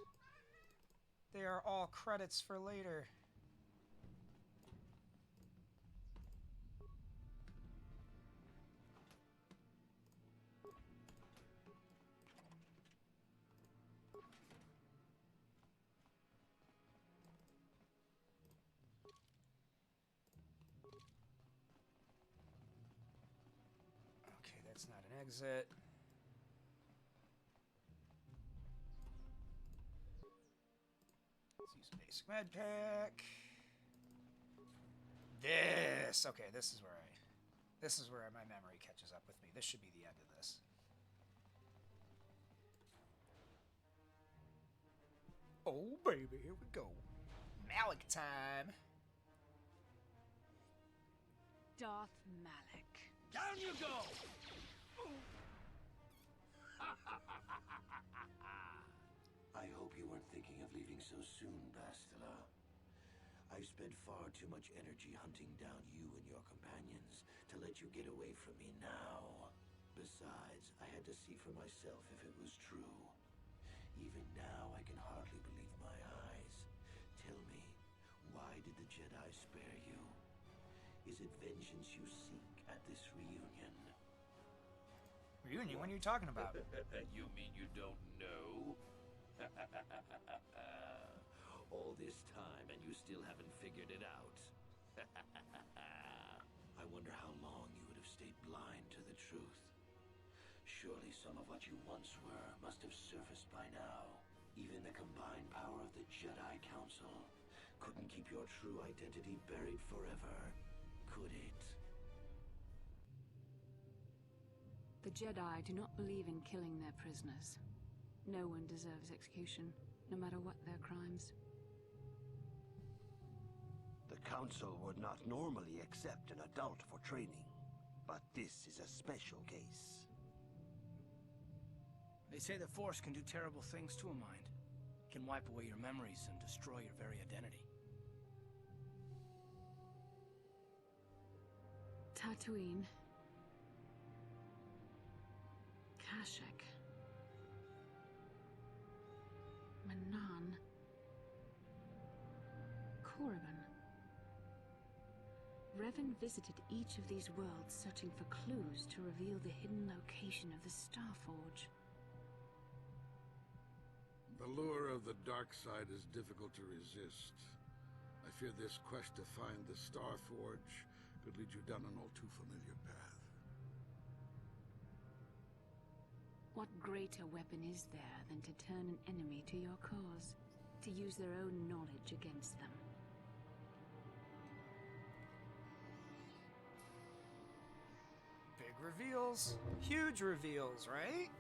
They are all credits for later. Okay, that's not an exit. Let's use a basic med pack. Okay, this is where my memory catches up with me. This should be the end of this. Oh baby, here we go. Malik time. Darth Malik. Down you go! I hope you weren't thinking of leaving so soon, Bastila. I've spent far too much energy hunting down you and your companions to let you get away from me now. Besides, I had to see for myself if it was true. Even now, I can hardly believe my eyes. Tell me, why did the Jedi spare you? Is it vengeance you seek at this reunion? Reunion? What are you talking about? You mean you don't know? All this time and you still haven't figured it out. I wonder how long you would have stayed blind to the truth. Surely some of what you once were must have surfaced by now. Even the combined power of the Jedi Council couldn't keep your true identity buried forever, could it? The Jedi do not believe in killing their prisoners. No one deserves execution, no matter what their crimes. The Council would not normally accept an adult for training, but this is a special case. They say the Force can do terrible things to a mind. It can wipe away your memories and destroy your very identity. Tatooine. Kashyyyk. Manaan. Korriban. Revan visited each of these worlds searching for clues to reveal the hidden location of the Starforge. The lure of the dark side is difficult to resist. I fear this quest to find the Starforge could lead you down an all too familiar path. What greater weapon is there than to turn an enemy to your cause? To use their own knowledge against them? Big reveals. Huge reveals, right?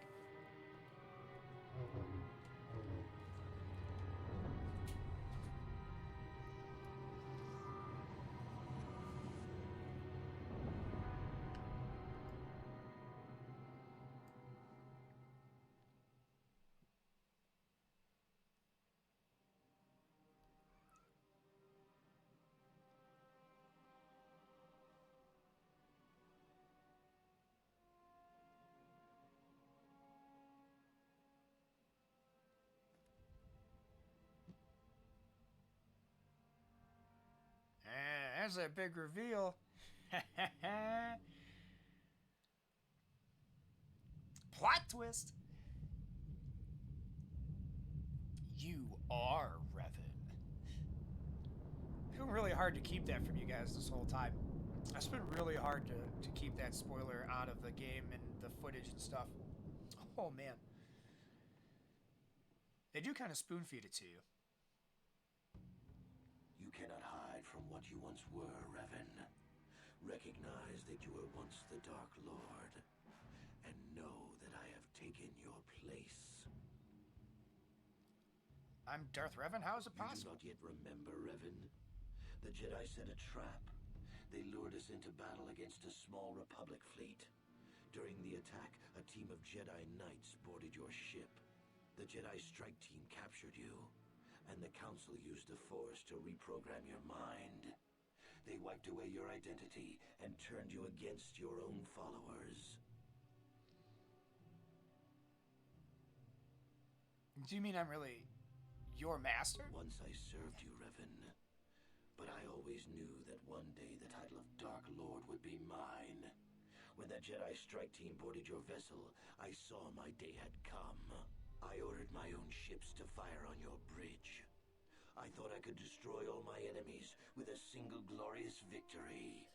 There's a big reveal. Plot twist. You are Revan. It's been really hard to keep that from you guys this whole time. It's been really hard to keep that spoiler out of the game and the footage and stuff. Oh man. They do kind of spoon feed it to you. You cannot hide from what you once were, Revan. Recognize that you were once the Dark Lord, and know that I have taken your place. I'm Darth Revan. How is it You do possible? not yet remember, Revan? The Jedi set a trap. They lured us into battle against a small Republic fleet. During the attack, a team of Jedi Knights boarded your ship. The Jedi strike team captured you, and the Council used the Force to reprogram your mind. They wiped away your identity and turned you against your own followers. Do you mean I'm really your master? Once I served you, Revan. But I always knew that one day the title of Dark Lord would be mine. When the Jedi strike team boarded your vessel, I saw my day had come. I ordered my own ships to fire on your bridge. I thought I could destroy all my enemies with a single glorious victory.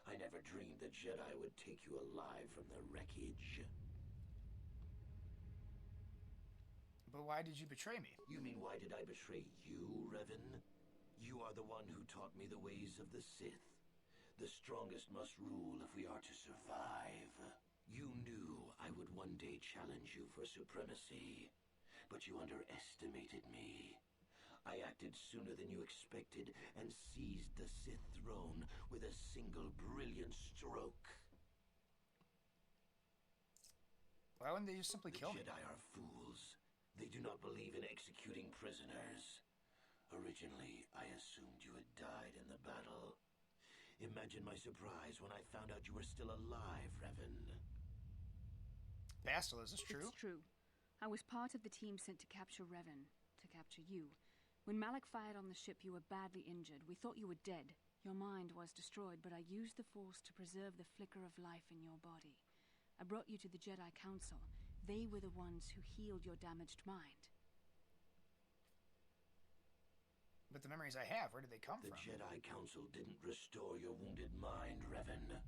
I never dreamed the Jedi would take you alive from the wreckage. But why did you betray me? You mean why did I betray you, Revan? You are the one who taught me the ways of the Sith. The strongest must rule if we are to survive. You knew I would one day challenge you for supremacy, but you underestimated me. I acted sooner than you expected and seized the Sith throne with a single brilliant stroke. Why wouldn't they just simply kill me? The Jedi are fools. They do not believe in executing prisoners. Originally, I assumed you had died in the battle. Imagine my surprise when I found out you were still alive, Revan. Bastila, is this true? It's true. I was part of the team sent to capture Revan, to capture you. When Malak fired on the ship, you were badly injured. We thought you were dead. Your mind was destroyed, but I used the Force to preserve the flicker of life in your body. I brought you to the Jedi Council. They were the ones who healed your damaged mind. But the memories I have, where did they come from? The Jedi Council didn't restore your wounded mind, Revan.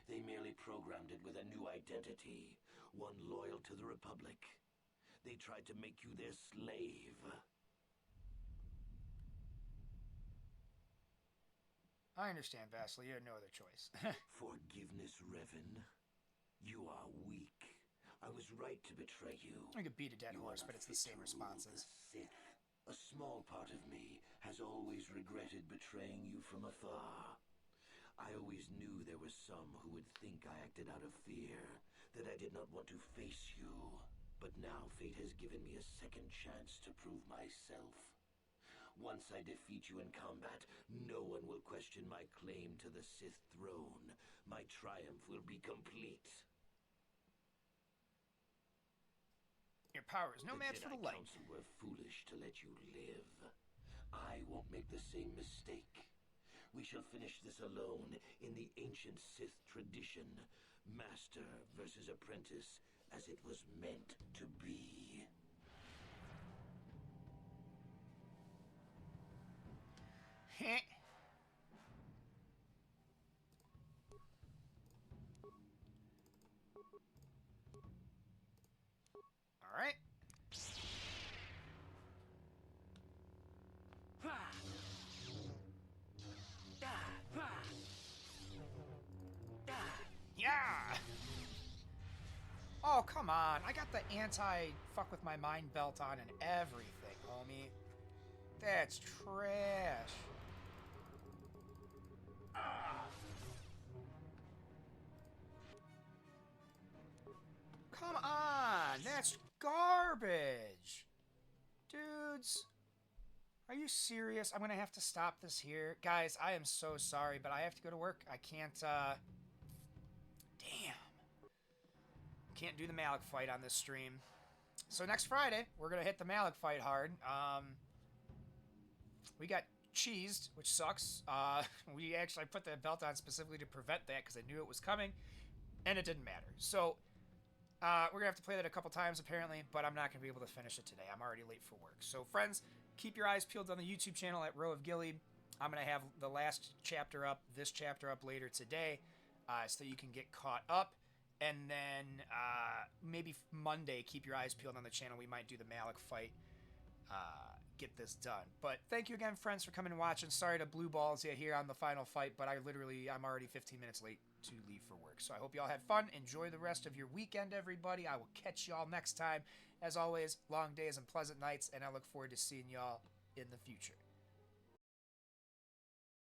They merely programmed it with a new identity, one loyal to the Republic. They tried to make you their slave. I understand, Vasily. You had no other choice. Forgiveness, Revan. You are weak. I was right to betray you. I could beat a dead You horse, are but not it's the fit same to rule responses. the Sith. A small part of me has always regretted betraying you from afar. I always knew there were some who would think I acted out of fear, that I did not want to face you. But now fate has given me a second chance to prove myself. Once I defeat you in combat, no one will question my claim to the Sith throne. My triumph will be complete. Your power is no match for the Jedi light. Council were foolish to let you live. I won't make the same mistake. We shall finish this alone in the ancient Sith tradition. Master versus apprentice, as it was meant to be. Heh. All right. Yeah. Oh, come on. I got the anti-fuck with my mind belt on and everything, homie. That's trash. Come on. That's garbage. Dudes. Are you serious? I'm going to have to stop this here. Guys, I am so sorry, but I have to go to work. I can't, damn. Can't do the Malak fight on this stream. So next Friday, we're going to hit the Malak fight hard. We got cheesed, which sucks. We actually put the belt on specifically to prevent that because I knew it was coming, and it didn't matter. So we're going to have to play that a couple times apparently, but I'm not going to be able to finish it today. I'm already late for work. So friends, keep your eyes peeled on the YouTube channel at Row of Gilead. I'm going to have the last chapter up, this chapter up later today, so that you can get caught up. And then maybe Monday, keep your eyes peeled on the channel. We might do the Malak fight. get this done. But thank you again, friends, for coming and watching. Sorry to blue balls you here on the final fight, but I'm already 15 minutes late to leave for work. So I hope y'all had fun. Enjoy the rest of your weekend, everybody. I will catch y'all next time. As always, long days and pleasant nights, and I look forward to seeing y'all in the future.